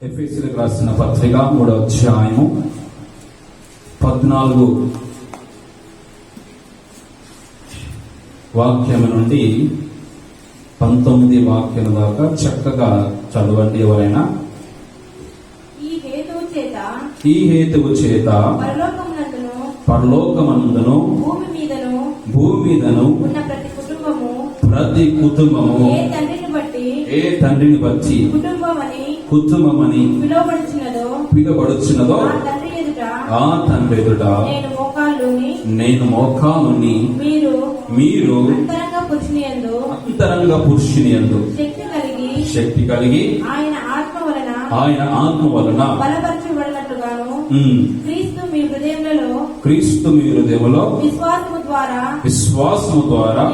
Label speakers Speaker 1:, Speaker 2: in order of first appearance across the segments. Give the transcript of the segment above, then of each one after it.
Speaker 1: ఎఫెసీయులకు రాసిన పత్రిక 3వ అధ్యాయము 14 వాక్యం నుండి 19 వాక్యం దాకా చక్కగా చదవండి. ఎవరైనా. ఈ హేతువు చేత పరలోకమందును భూమి మీదను
Speaker 2: ఉన్న
Speaker 1: ప్రతి కుటుంబము ఏ తండ్రిని బట్టి కుటుంబమని పిలువబడుచున్నదో ఆ తండ్రి ఎదుట నేను మోకాలుని మీరు అంతరంగ పురుషుని యందు శక్తి కలిగి ఆయన ఆత్మ వలన క్రీస్తు మీ హృదయములో విశ్వాసము ద్వారా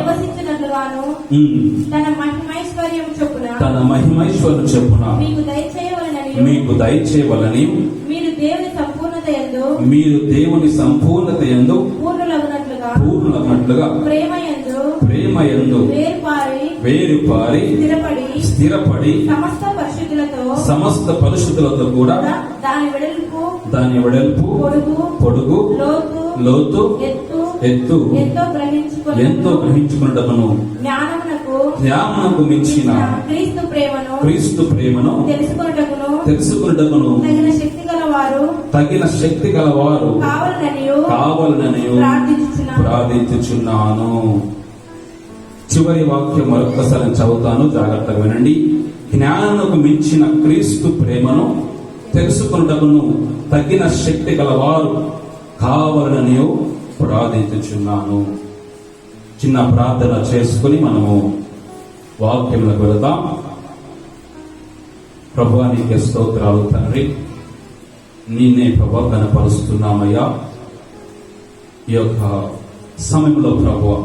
Speaker 1: తన మహిమైశ్వర్యం చొప్పున మీకు దయచేయవలని మీరు దేవుని సంపూర్ణత యందు పూర్ణులగునట్లుగా ప్రేమయందు వేరుపారి స్థిరపడి సమస్త పరిశుద్ధులతో కూడా దాని వెడల్పు పొడుగు లోతు ఎత్తు ఎంతో గ్రహించుకున్నటను జ్ఞానమునకు మించిన క్రీస్తు ప్రేమను తెలుసుకున్నటకును తగిన శక్తి గలవారు కావాలని ప్రార్థించుచున్నాను. చివరి వాక్యం మరొకసారి చదువుతాను, జాగ్రత్తగా వినండి. జ్ఞానమునకు మించిన క్రీస్తు ప్రేమను తెలుసుకున్నటకును తగిన శక్తి గలవారు కావాలని ప్రార్థించుచున్నాను. చిన్న ప్రార్థన చేసుకుని మనము వాక్యములకు వెళదాం. ప్రభువా, నీకే స్తోత్రాలు తండ్రి. నిన్నే ప్రభువా కనపరుస్తున్నామయ్యా. ఈ యొక్క సమయంలో ప్రభువా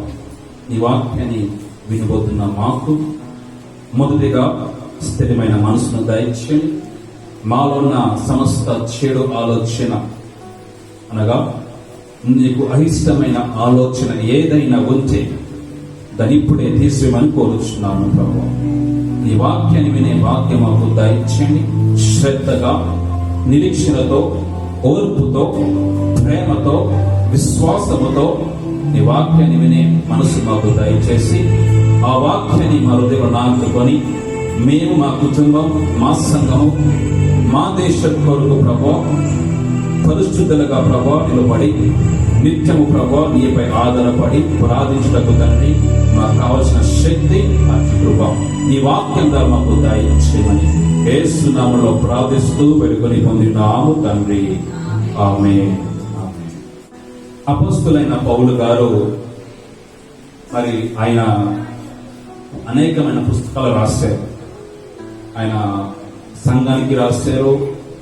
Speaker 1: నీ వాక్యాన్ని వినబోతున్న మాకు మొదటిగా స్థిరమైన మనసును దయచేయండి. మాలో ఉన్న సమస్త చెడు ఆలోచన అనగా నీకు అయిష్టమైన ఆలోచన ఏదైనా ఉంటే దాన్ని ఇప్పుడే తీసేయమని కోరుచున్నాను ప్రభువా. నీ వాక్యాన్ని వినే వాక్యం మాకు దయచేయండి. శ్రద్ధగా, నిరీక్షణతో, ఓర్పుతో, ప్రేమతో, విశ్వాసముతో నీ వాక్యాన్ని వినే మనసు మాకు దయచేసి ఆ వాక్యాన్ని మా హృదయంలో నాటుకొని మేము, మా కుటుంబం, మా సంఘము, మా దేశం కొరకు ప్రభువా పరిశుద్ధులుగా ప్రభువా నిలబడి నిత్యము ప్రభువా నీపై ఆధారపడి ప్రార్థించుటకు తండ్రి మాకు కావలసిన శక్తి, అతి కృప నీ వాక్యం ద్వారా మాకు దయచేయమని యేసు నామములో ప్రార్థిస్తూ వేడుకొని పొందినాము తండ్రి, ఆమేన్. అపోస్తలుడైన పౌలు గారు మరి ఆయన అనేకమైన పుస్తకాలు రాశారు. ఆయన సంఘానికి రాశారు,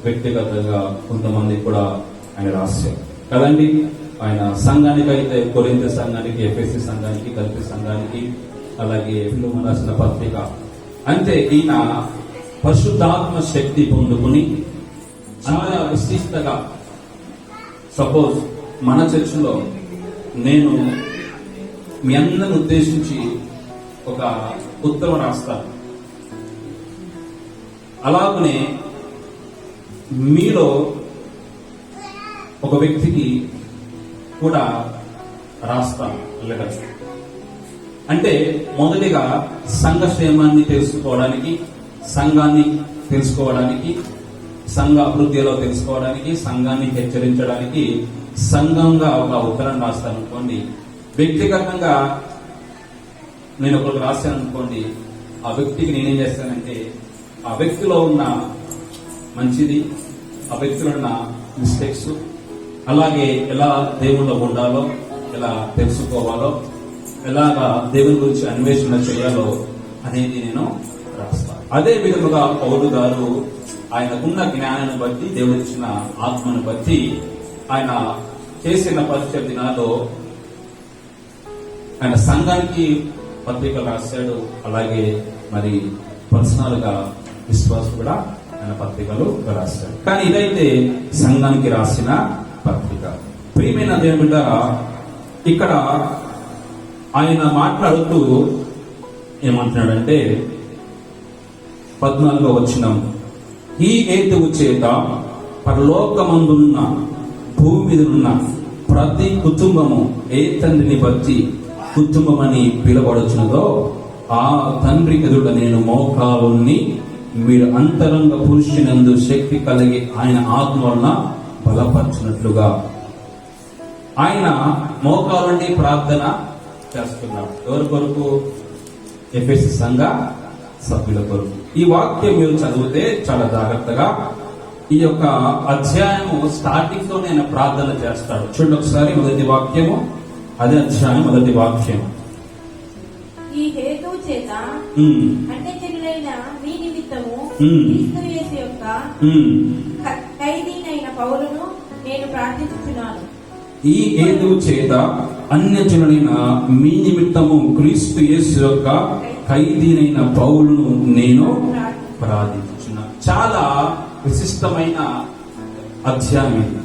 Speaker 1: వ్యక్తిగతంగా కొంతమంది కూడా ఆయన రాశారు కదండి. ఆయన సంఘానికి అయితే కొరింథీ సంఘానికి, ఎఫెసీ సంఘానికి, గలతీ సంఘానికి, అలాగే ఫిలెమోను రాసిన పత్రిక. అంటే ఈయన పరిశుద్ధాత్మ శక్తి పొందుకుని చాలా విశిష్టంగా, సపోజ్ మన చర్చిలో నేను మీ అందరిని ఉద్దేశించి ఒక ఉత్తరం రాస్తాను. అలాగనే మీలో ఒక వ్యక్తికి కూడా రాస్తాను లెటర్స్. అంటే మొదటిగా సంఘ క్షేమాన్ని తెలుసుకోవడానికి, సంఘాన్ని తెలుసుకోవడానికి, సంఘ అభివృద్ధిలో తెలుసుకోవడానికి, సంఘాన్ని హెచ్చరించడానికి సంఘంగా ఒక ఉత్తరం రాస్తాను అనుకోండి. వ్యక్తిగతంగా నేను ఒకరికి రాశాను అనుకోండి, ఆ వ్యక్తికి నేనేం చేస్తానంటే ఆ వ్యక్తిలో ఉన్న మంచిది, ఆ వ్యక్తిలో ఉన్న మిస్టేక్స్, అలాగే ఎలా దేవుల్లో ఉండాలో, ఎలా తెలుసుకోవాలో, ఎలాగా దేవుని గురించి అన్వేషణ చేయాలో అనేది నేను రాస్తాను. అదే విధముగా పౌలు గారు ఆయనకున్న జ్ఞానాన్ని బట్టి, దేవుడు ఇచ్చిన ఆత్మను బట్టి ఆయన చేసిన పరిచయ దినాల్లో ఆయన సంఘానికి పత్రికలు రాశాడు. అలాగే మరి పర్సనల్ గా విశ్వాసం కూడా ఆయన పత్రికలు రాశాడు. కానీ ఇదైతే సంఘానికి రాసిన పత్రిక. ప్రియమైన దేవుని బిడ్డలారా, ఇక్కడ ఆయన మాట్లాడుతూ ఏమంటున్నాడంటే 14వ వచనం, ఈ హేతువు చేత పరలోకమందున్న భూమి మీద ఉన్న ప్రతి కుటుంబము ఏ తండ్రిని బట్టి కుటుంబమని పిలువబడుచున్నదో ఆ తండ్రి ఎదుట నేను మోకాలుని మీరు అంతరంగ పురుషునందు శక్తి కలిగి ఆయన ఆత్మ వలన బలపరచినట్లుగా. ఆయన మోకాలుండి ప్రార్థన చేస్తున్నాడు. ఎవరి కొరకు? ఎఫెసు సంఘ సభ్యుల కొరకు. ఈ వాక్యం మీరు చదివితే చాలా జాగ్రత్తగా ఈ యొక్క అధ్యాయము స్టార్టింగ్ లో నేను ప్రార్థన చేస్తాడు. చూడండి ఒకసారి మొదటి వాక్యము, అదే అధ్యాయం మొదటి వాక్యం.
Speaker 2: ఈ హేతువు చేత అంటే చెల్లులైన మీ నిమిత్తము క్రీస్తు యేసు యొక్క ఖైదీనైన పౌలును నేను ప్రార్థిస్తున్నాను.
Speaker 1: ఈ హేతువు చేత అన్యజనులైన మీ నిమిత్తము క్రీస్తు యేసు యొక్క ఖైదీనైన పౌలును నేను ప్రార్థించుచున్నాను. చాలా విశిష్టమైన అధ్యాయం ఇది.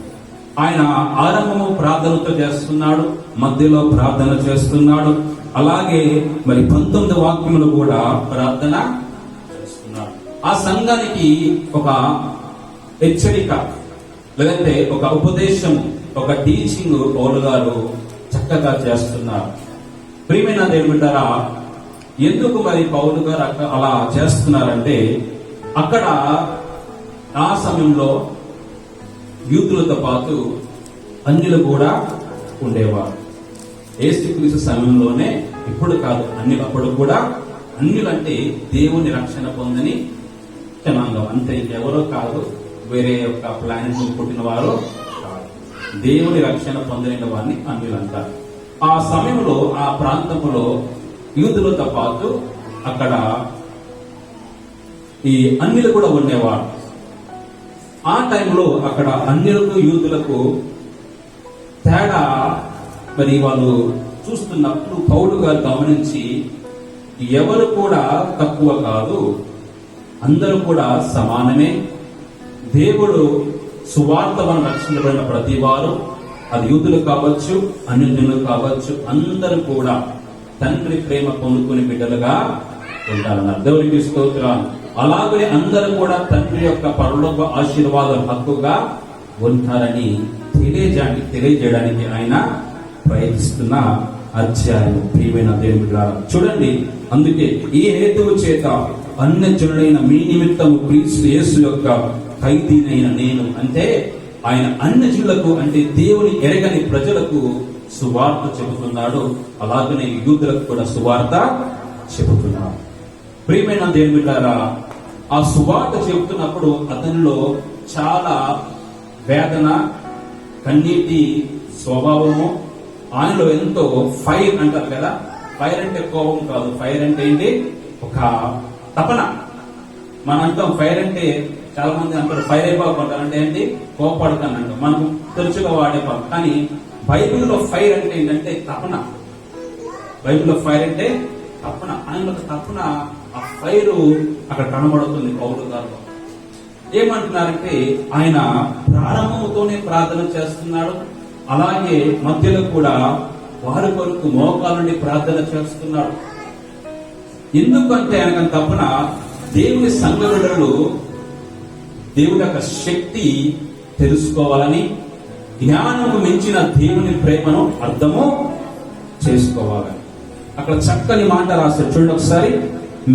Speaker 1: ఆయన ఆరంభము ప్రార్థనతో చేస్తున్నాడు, మధ్యలో ప్రార్థన చేస్తున్నాడు, అలాగే మరి 19 వాక్యములు కూడా ప్రార్థన చేస్తున్నాడు. ఆ సంఘానికి ఒక హెచ్చరిక లేదంటే ఒక ఉపదేశం, ఒక టీచింగ్ పౌలు గారు చక్కగా చేస్తున్నారు. ప్రియమైన దేవుని బిడ్డలారా, ఎందుకు మరి పౌలు గారు అలా చేస్తున్నారంటే, అక్కడ ఆ సమయంలో యూదులతో పాటు అన్యులు కూడా ఉండేవారు. యేసుక్రీస్తు సమయంలోనే, ఇప్పుడు కాదు, అప్పుడు కూడా అన్యులంటే దేవుని రక్షణ పొందని జనాంగం, అంతే, ఎవరో కాదు, వేరే యొక్క ప్లానెట్ పుట్టిన వారు కాదు, దేవుని రక్షణ పొందిన వారిని అన్యులంటారు. ఆ సమయంలో ఆ ప్రాంతంలో యూదులతో పాటు అక్కడ ఈ అన్యులు కూడా ఉండేవారు. ఆ టైంలో అక్కడ అన్యులకు యూదులకు తేడా మరి వాళ్ళు చూస్తున్నప్పుడు పౌలు గారు గమనించి, ఎవరు కూడా తక్కువ కాదు, అందరూ కూడా సమానమే, దేవుడు సువార్త వలన రక్షించబడిన ప్రతి వారు, అది యూదులు కావచ్చు, అన్యజనులు కావచ్చు, అందరూ కూడా తండ్రి ప్రేమ పొందుకుని బిడ్డలుగా ఉంటారన్నారు. దేవునికి స్తోత్రం. అలాగే అందరూ కూడా తండ్రి యొక్క పరలోక ఆశీర్వాదం హక్కుగా ఉంటారని తెలియజేయడానికి ఆయన ప్రయత్నిస్తున్న అధ్యాయం. ప్రియమైన దేవుని బిడ్డలారా, చూడండి, అందుకే ఈ హేతువు చేత అన్యజనులైన మీ నిమిత్తము క్రీస్తు యేసు యొక్క ఖైదీనైన నేను, అంటే ఆయన అన్యజనులకు, అంటే దేవుని ఎరగని ప్రజలకు సువార్త చెబుతున్నాడు. అలాగనే యూదులకు కూడా సువార్త చెబుతున్నాడు. ప్రియమైన దేవుని బిడ్డలారా, ఆ సువార్త చెబుతున్నప్పుడు అతనిలో చాలా వేదన, కన్నీటి స్వభావము, ఆయనలో ఎంతో ఫైర్ అంటారు కదా, ఫైర్ అంటే కోపం కాదు, ఫైర్ అంటే ఏంటి? ఒక తపన. మన అంటాం ఫైర్ అంటే, చాలా మంది అంటారు ఫైర్ అయిపోకుంటారు అంటే ఏంటి? కోపడతానంట, మనం తరచుగా వాడే పదం. కానీ బైబిల్లో ఫైర్ అంటే ఏంటంటే తపన. బైబిల్లో ఫైర్ అంటే తపన. ఆయన తపన, ఆ ఫైరు అక్కడ కనబడుతుంది పౌలు గారు. ఏమంటున్నారంటే, ఆయన ప్రారంభంతోనే ప్రార్థన చేస్తున్నాడు, అలాగే మధ్యలో కూడా వారి కొరకు మోకాల నుండి ప్రార్థన చేస్తున్నాడు. ఎందుకంటే ఆయన తపన, దేవుని సంఘటనలు దేవుని యొక్క శక్తి తెలుసుకోవాలని, జ్ఞానము మించిన దేవుని ప్రేమను అర్థము చేసుకోవాలని. అక్కడ చక్కని మాట రాశారు, చూడండి ఒకసారి.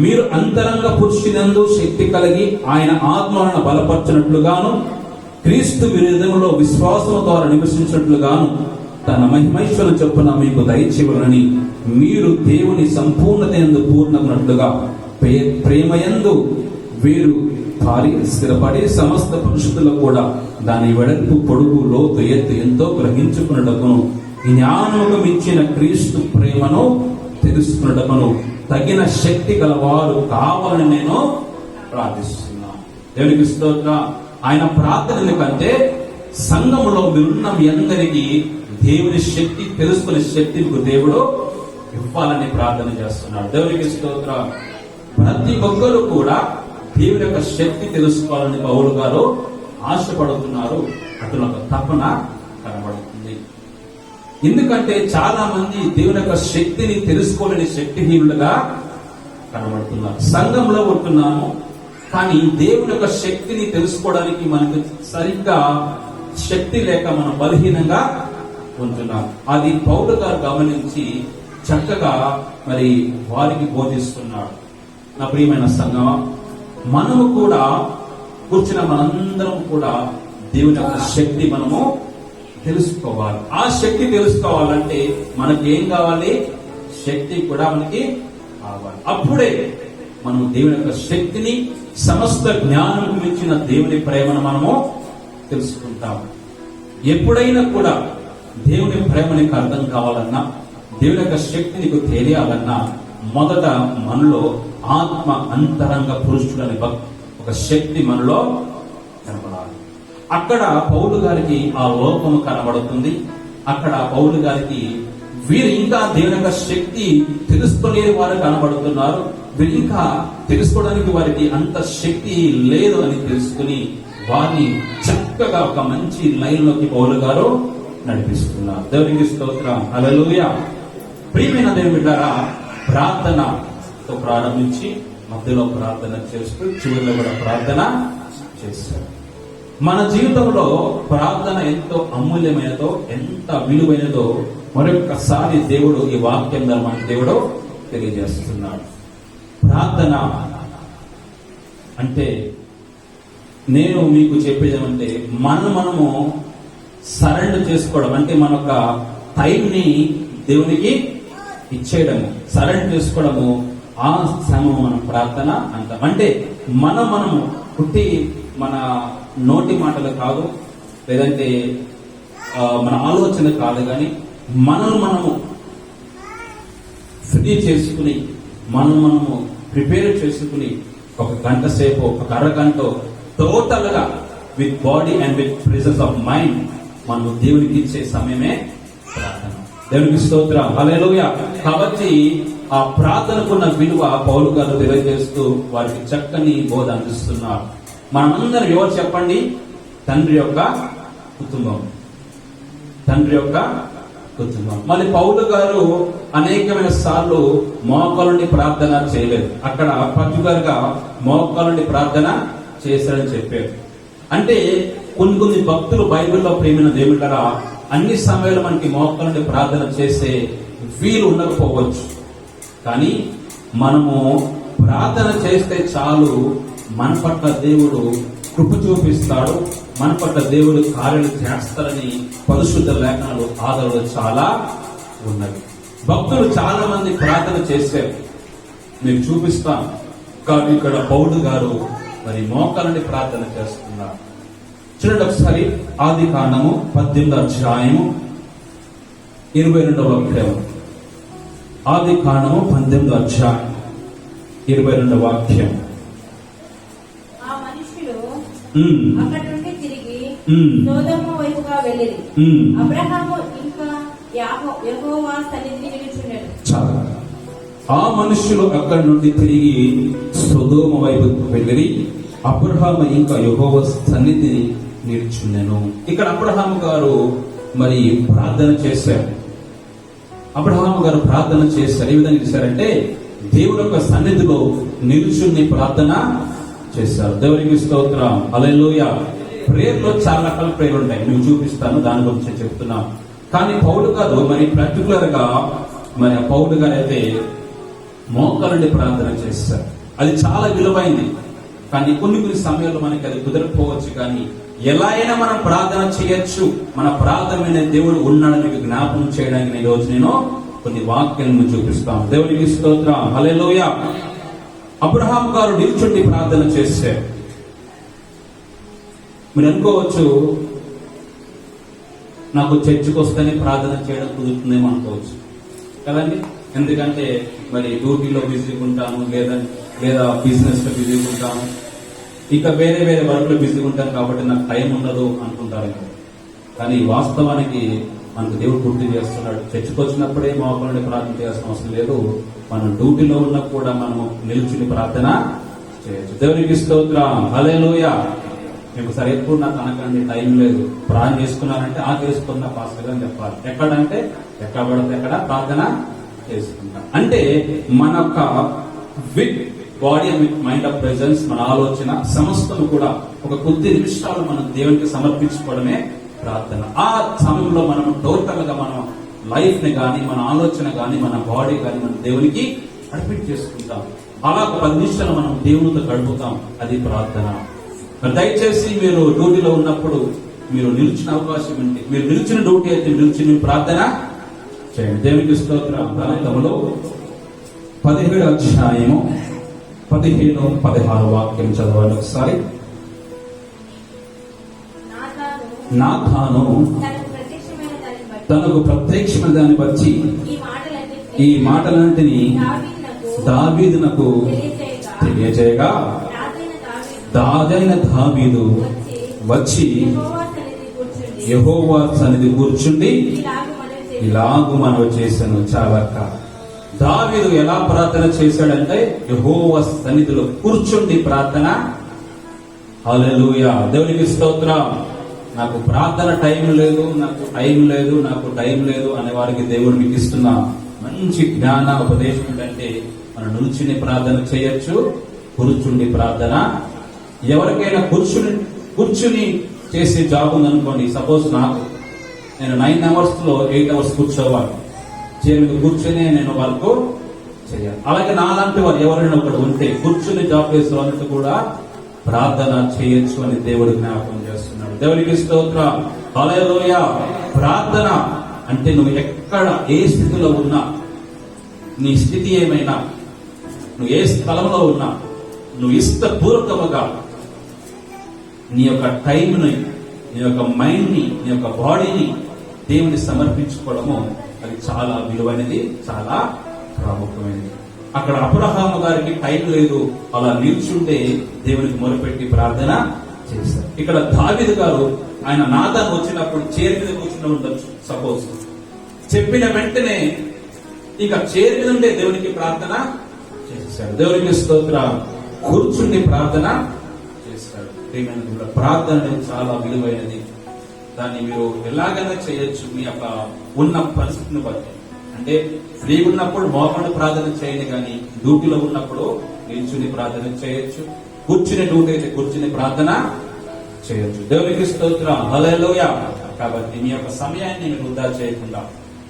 Speaker 1: మీరు అంతరంగ పురుషునందు శక్తి కలిగి ఆయన ఆత్మలను బలపరచినట్లుగాను, క్రీస్తు విరుద్ధంలో విశ్వాసం ద్వారా నివసించినట్లుగాను తన మహిమైశ్వరం చొప్పున మీకు దయచేయవలని, మీరు దేవుని సంపూర్ణత యందు పూర్ణమైనట్లుగా ప్రేమయందు వీరు స్థిరపడి సమస్త పురుషులు కూడా దాని వెడల్పు, పొడుగు, లోతు, ఎత్తు ఎంతో గ్రహించుకున్నటకును, జ్ఞానముకు మించిన క్రీస్తు ప్రేమను తెలుసుకున్నటకును తగిన శక్తి గలవారు కావాలని నేను ప్రార్థిస్తున్నాను. దేవునికి స్తోత్రం. ఆయన ప్రార్థన ఎందుకంటే, సంఘములో మీరున్న మీ అందరికీ దేవుని శక్తి తెలుసుకునే శక్తి మీకు దేవుడు ఇవ్వాలని ప్రార్థన చేస్తున్నాడు. దేవునికి స్తోత్రం. ప్రతి ఒక్కరు కూడా దేవుని యొక్క శక్తి తెలుసుకోవాలని పౌలు గారు ఆశపడుతున్నారు. అతను ఒక తపన కనబడుతుంది. ఎందుకంటే చాలా మంది దేవుని యొక్క శక్తిని తెలుసుకోలేని శక్తిహీనులుగా కనబడుతున్నారు. సంఘంలో ఉంటున్నాము, కానీ దేవుని యొక్క శక్తిని తెలుసుకోవడానికి మనకు సరిగ్గా శక్తి లేక మనం బలహీనంగా ఉంటున్నాం. అది పౌలు గారు గమనించి చక్కగా మరి వారికి బోధిస్తున్నాడు. నా ప్రియమైన సంఘం, మనము కూడా కూర్చున్న మనందరం కూడా దేవుని యొక్క శక్తి మనము తెలుసుకోవాలి. ఆ శక్తి తెలుసుకోవాలంటే మనకి ఏం కావాలి? శక్తి కూడా మనకి కావాలి. అప్పుడే మనం దేవుని యొక్క శక్తిని, సమస్త జ్ఞానం గురించిన దేవుని ప్రేమను మనము తెలుసుకుంటాం. ఎప్పుడైనా కూడా దేవుని ప్రేమ నీకు అర్థం కావాలన్నా, దేవుని యొక్క శక్తి నీకు తెలియాలన్నా, మొదట మనలో ఆత్మ అంతరంగ పురుషుడని ఒక శక్తి మనలో కనబడాలి. అక్కడ పౌలు గారికి ఆ లోపము కనబడుతుంది. అక్కడ పౌలు గారికి వీరు ఇంకా దేవుని యొక్క శక్తి తెలుసుకోలేని వారు కనబడుతున్నారు. వీరు ఇంకా తెలుసుకోవడానికి వారికి అంత శక్తి లేదు అని తెలుసుకుని వారిని చక్కగా ఒక మంచి లైన్ లోకి పౌలు గారు నడిపిస్తున్నారు. దేవునికి స్తోత్రం, హల్లెలూయా. ప్రియమైన దేవుని బిడ్డలారా, ప్రార్థనతో ప్రారంభించి మధ్యలో ప్రార్థన చేస్తూ చివరిలో కూడా ప్రార్థన చేస్తారు. మన జీవితంలో ప్రార్థన ఎంతో అమూల్యమైనదో, ఎంత విలువైనదో మరొకసారి దేవుడు ఈ వాక్యం ద్వారా మన దేవుడు తెలియజేస్తున్నాడు. ప్రార్థన అంటే నేను మీకు చెప్పేది ఏమంటే మనము సరెండర్ చేసుకోవడం, అంటే మన యొక్క టైంని దేవునికి ఇచ్చేయడము, సరెండర్ చేసుకోవడము, ఆ సమయం మనం ప్రార్థన అంటాం. అంటే మనము పుట్టి మన నోటి మాటలు కాదు, లేదంటే మన ఆలోచన కాదు, కానీ మనము ఫ్రీ చేసుకుని మనము ప్రిపేర్ చేసుకుని ఒక గంట సేపు, ఒక అరగంట టోటల్ గా with body and with presence of mind మనం దేవునికి ఇచ్చే సమయమే ప్రార్థన. దేవునికి స్తోత్రం, హల్లెలూయా. కాబట్టి ఆ ప్రార్థనకున్న విలువ పౌలు గారు తెలియజేస్తూ వారికి చక్కని బోధ అందిస్తున్నారు. మనమందరం ఎవరు చెప్పండి? తండ్రి యొక్క కుటుంబం, తండ్రి యొక్క కుటుంబం. మళ్ళీ పౌలు గారు అనేకమైన సార్లు మోకాలుండి ప్రార్థన చేయలేదు. అక్కడ పర్టికులర్ గా మోకాలుండి ప్రార్థన చేశారని చెప్పారు. అంటే కొన్ని భక్తులు బైబిల్లో ప్రేమైన దేవుళ్ళరా అన్ని సమయాలు మనకి మోకాలుండి ప్రార్థన చేసే వీలు ఉండకపోవచ్చు, కానీ మనము ప్రార్థన చేస్తే చాలు మన పట్ల దేవుడు కృప చూపిస్తాడు, మన పట్ల దేవుడు కార్యాలు చేస్తారని పరిశుద్ధ లేఖనాలు ఆధారాలు చాలా ఉన్నవి. భక్తులు చాలా మంది ప్రార్థన చేశారు, మీకు చూపిస్తాను. కానీ ఇక్కడ పౌలు గారు మరి మోకాలుండి ప్రార్థన చేస్తున్నారు. చూడండి ఒకసారి, ఆది కాండము 18వ అధ్యాయము 22వ వాక్యం. ఆది కాండము 18వ అధ్యాయం 22వ వాక్యం.
Speaker 2: ఆ మనుషులు అక్కడి నుండి తిరిగి సోదొమ వైపుగా వెళ్ళిరి. అబ్రహాము ఇంకా యెహోవా సన్నిధిని నిలుచుండెను.
Speaker 1: చాలా ఆ మనుషులు అక్కడి నుండి తిరిగి సొదొమ వైపుకు వెళ్ళిరి. అబ్రహాము ఇంకా యెహోవా సన్నిధిని నిలుచుండెను. ఇక్కడ అబ్రహాము గారు మరి ప్రార్థన చేశారు. అబ్రహాము గారు ప్రార్థన చేశారు. ఏ విధంగా చేశారంటే దేవుని యొక్క సన్నిధిలో నిలుచుని ప్రార్థన చేశారు. దేవునికి స్తోత్రం, హల్లెలూయా. ప్రేయర్ లో చాలా రకాల ప్రేయర్ ఉంటాయి, మీకు చూపిస్తాను, దాని గురించి చెప్తున్నాను. కానీ పౌలు గారు మరి పర్టికులర్ గా మరి పౌలు గారు అయితే మోకాలుండి ప్రార్థన చేస్తారు. అది చాలా విలువైంది. కానీ కొన్ని సమయాల్లో మనకి అది కుదరకపోవచ్చు, కానీ ఎలా అయినా మనం ప్రార్థన చేయొచ్చు. మన ప్రార్థన మీద దేవుడు ఉన్నాడని మీకు జ్ఞాపకం చేయడానికి ఈ రోజు నేను కొన్ని వాక్యాలను చూపిస్తాను. దేవునికి స్తోత్రం, హల్లెలూయా. అబ్రహాం గారు నిల్చుండి ప్రార్థన చేశారు. మీరు అనుకోవచ్చు, నాకు చర్చికి వస్తేనే ప్రార్థన చేయడం కుదురుతుందేమో అనుకోవచ్చు కదండి. ఎందుకంటే మరి డ్యూటీలో బిజీగా ఉంటాను, లేదా బిజినెస్ లో బిజీగా ఉంటాను, ఇక వేరే వర్క్ లో బిజీగా ఉంటాను, కాబట్టి నాకు టైం ఉండదు అనుకుంటారు. కానీ వాస్తవానికి మనకు దేవుడు గుర్తు చేస్తున్నాడు, చర్చకు వచ్చినప్పుడే మోకాలుండి ప్రార్థన చేయాల్సిన అవసరం లేదు. మనం డ్యూటీలో ఉన్నా కూడా మనము నిలుచుని ప్రార్థన చేయొచ్చు. దేవునికి స్తోత్రం, హల్లెలూయా. మీకు సరే ఎప్పుడు నాకు అనకండి, టైం లేదు, ప్రార్థన చేసుకున్నారంటే చేసుకున్నా పాస్టర్ అని చెప్పాలి. ఎక్కడంటే ఎక్కడ పడితే ఎక్కడ ప్రార్థన చేసుకుంటాం. అంటే మన యొక్క బాడీ మైండ్ ఆఫ్ ప్రెజెన్స్, మన ఆలోచన సమస్తము కూడా ఒక కొద్ది నిమిషాలు మనం దేవునికి సమర్పించుకోవడమే ప్రార్థన. ఆ సమయంలో మనం టోటల్ గా మనం లైఫ్ ని గాని, మన ఆలోచన గాని, మన బాడీ గాని మనం దేవునికి అడ్మిట్ చేసుకుంటాం. అలా ఒక 10 నిమిషాలు మనం దేవునితో గడుపుతాం. అది ప్రార్థన. మరి దయచేసి మీరు డ్యూటీలో ఉన్నప్పుడు మీరు నిలిచిన అవకాశం ఉంది. మీరు నిలిచిన డ్యూటీ అయితే నిలిచి ప్రార్థన చేయండి. దేవునికి స్తోత్రం. గ్రంథములో 17వ అధ్యాయము 15, 16 వాక్యం చదవాలి ఒకసారి. నాతాను తనకు ప్రత్యక్షమైన దాన్ని బట్టి ఈ మాటలన్నిటినీ దావీదునకు తెలియజేయగా, దావీదు వచ్చి యెహోవా సన్నిధి కూర్చుండి ఇలాగు మనవి చేశాను. చాలక్క దావీదు ఎలా ప్రార్థన చేశాడంటే యెహోవా సన్నిధిలో కూర్చుండి ప్రార్థన. హల్లెలూయా, దేవునికి స్తోత్రం. నాకు ప్రార్థన టైం లేదు, నాకు టైం లేదు అనే వారికి దేవుడు మీకు ఇస్తున్న మంచి జ్ఞాన ఉపదేశం ఏంటంటే మనం నిల్చుని ప్రార్థన చేయొచ్చు, కూర్చుండి ప్రార్థన. ఎవరికైనా కూర్చుని చేసే జాబ్ ఉందనుకోండి. సపోజ్ నేను 9 hours లో 8 hours కూర్చోవాలి, చైర్ కూర్చొని నేను వాళ్ళకు చేయాలి. అలాగే నాలాంటి వారు ఎవరైనా ఒకటి ఉంటే కూర్చుని జాబ్ చేసే వాళ్ళకి కూడా ప్రార్థన చేయొచ్చు అని దేవుడు జ్ఞాపకం చేస్తున్నాడు. దేవునికి స్తోత్రం. హల్లెలూయా. ప్రార్థన అంటే నువ్వు ఎక్కడ ఏ స్థితిలో ఉన్నా, నీ స్థితి ఏమైనా, నువ్వు ఏ స్థలంలో ఉన్నా, నువ్వు ఇష్టపూర్వకముగా నీ యొక్క టైంని, నీ యొక్క మైండ్ ని, నీ యొక్క బాడీని దేవుని సమర్పించుకోవడము అది చాలా విలువైనది, చాలా ప్రాముఖ్యమైనది. అక్కడ అబ్రహాము గారికి టైం లేదు, అలా నిల్చుంటే దేవునికి మొరపెట్టి ప్రార్థన చేశారు. ఇక్కడ దావీదు గారు ఆయన నాతాను వచ్చినప్పుడు చైర్ మీద కూర్చుని ఉండొచ్చు. సపోజ్ చెప్పిన వెంటనే ఇక చైర్ మీద ఉండే దేవునికి ప్రార్థన చేశాడు. దేవునికి స్తోత్రం. కూర్చుండి ప్రార్థన చేస్తాడు. ప్రార్థన అనేది చాలా విలువైనది. దాన్ని మీరు ఎలాగైనా చేయొచ్చు మీ యొక్క ఉన్న పరిస్థితిని బట్టి. అంటే ఫ్రీ ఉన్నప్పుడు మోకాళ్ళ ప్రార్థన చేయండి, కానీ డ్యూటీలో ఉన్నప్పుడు నిల్చుని ప్రార్థన చేయొచ్చు. కూర్చుని డ్యూటీ అయితే కూర్చుని ప్రార్థన చేయొచ్చు. దేవునికి స్తోత్రం. హల్లెలూయా. కాబట్టి మీ యొక్క సమయాన్ని మీరు వృధా చేయకుండా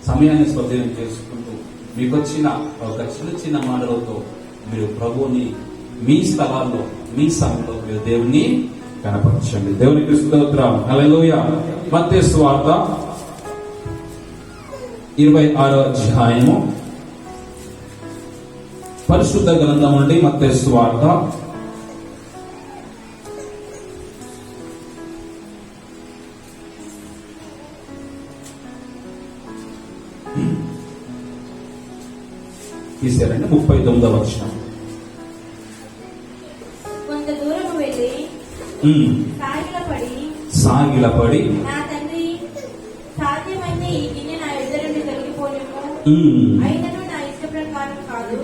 Speaker 1: సమయాన్ని స్వాధీనం చేసుకుంటూ మీకు వచ్చిన ఒక చిన్న మాటలతో మీరు ప్రభువుని మీ స్థలాల్లో, మీ సమయంలో మీరు దేవుని కనపరచండి. దేవునికి స్తోత్రం. హల్లెలూయా. మత్తయి సువార్త 26వ అధ్యాయము పరిశుద్ధ గ్రంథం నుండి మత్తయి సువార్త 39వ వచనం.
Speaker 2: కొంత దూరం వెళ్ళి
Speaker 1: సాగిలపడి
Speaker 2: నా తండ్రి, సాధ్యమైతే ఈ గిన్నె నా ఎదుట నుండి తొలగిపోలేము, అయినను నా ఇష్ట ప్రకారం కాదు,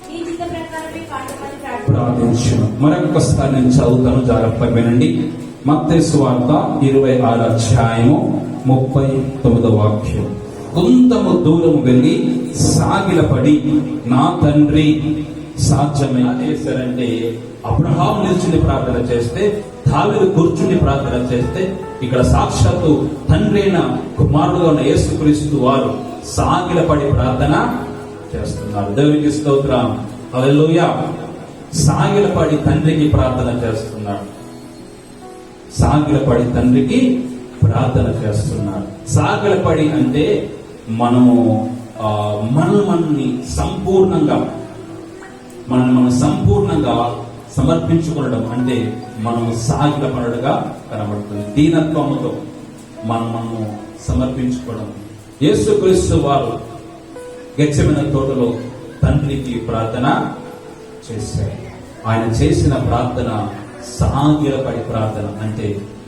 Speaker 2: నీ చిత్త ప్రకారమే కాటమని
Speaker 1: ప్రార్థించును. మరొకసారి నేను చదువుతాను, జాగ్రత్తగా వినండి. మత్తయి సువార్త 26వ అధ్యాయము 39వ వాక్యం. కొంతము దూరం వెళ్ళి సాగిలపడి నా తండ్రి, సాధ్యమైన చేశారంటే అబ్రహాము నిల్చుని ప్రార్థన చేస్తే, దావీదు కూర్చుని ప్రార్థన చేస్తే, ఇక్కడ సాక్షాత్తు తండ్రి అయిన కుమారుడుగా ఉన్న యేసుక్రీస్తు వారు సాగిలపడి ప్రార్థన చేస్తున్నారు. దేవునికి స్తోత్రం. హల్లెలూయా. సాగిలపడి తండ్రికి ప్రార్థన చేస్తున్నాడు. సాగిలపడి తండ్రికి ప్రార్థన చేస్తున్నారు. సాగిలపడి అంటే మనము మనల్ని సంపూర్ణంగా సమర్పించుకోవడం అంటే మనము సాగిలపడుగా కనబడుతుంది. దీనత్వముతో మనము సమర్పించుకోవడం. యేసుక్రీస్తు వారు గెత్సెమనే తోటలో తండ్రికి ప్రార్థన చేశారు. ఆయన చేసిన ప్రార్థన సాగిలపడి ప్రార్థన అంటే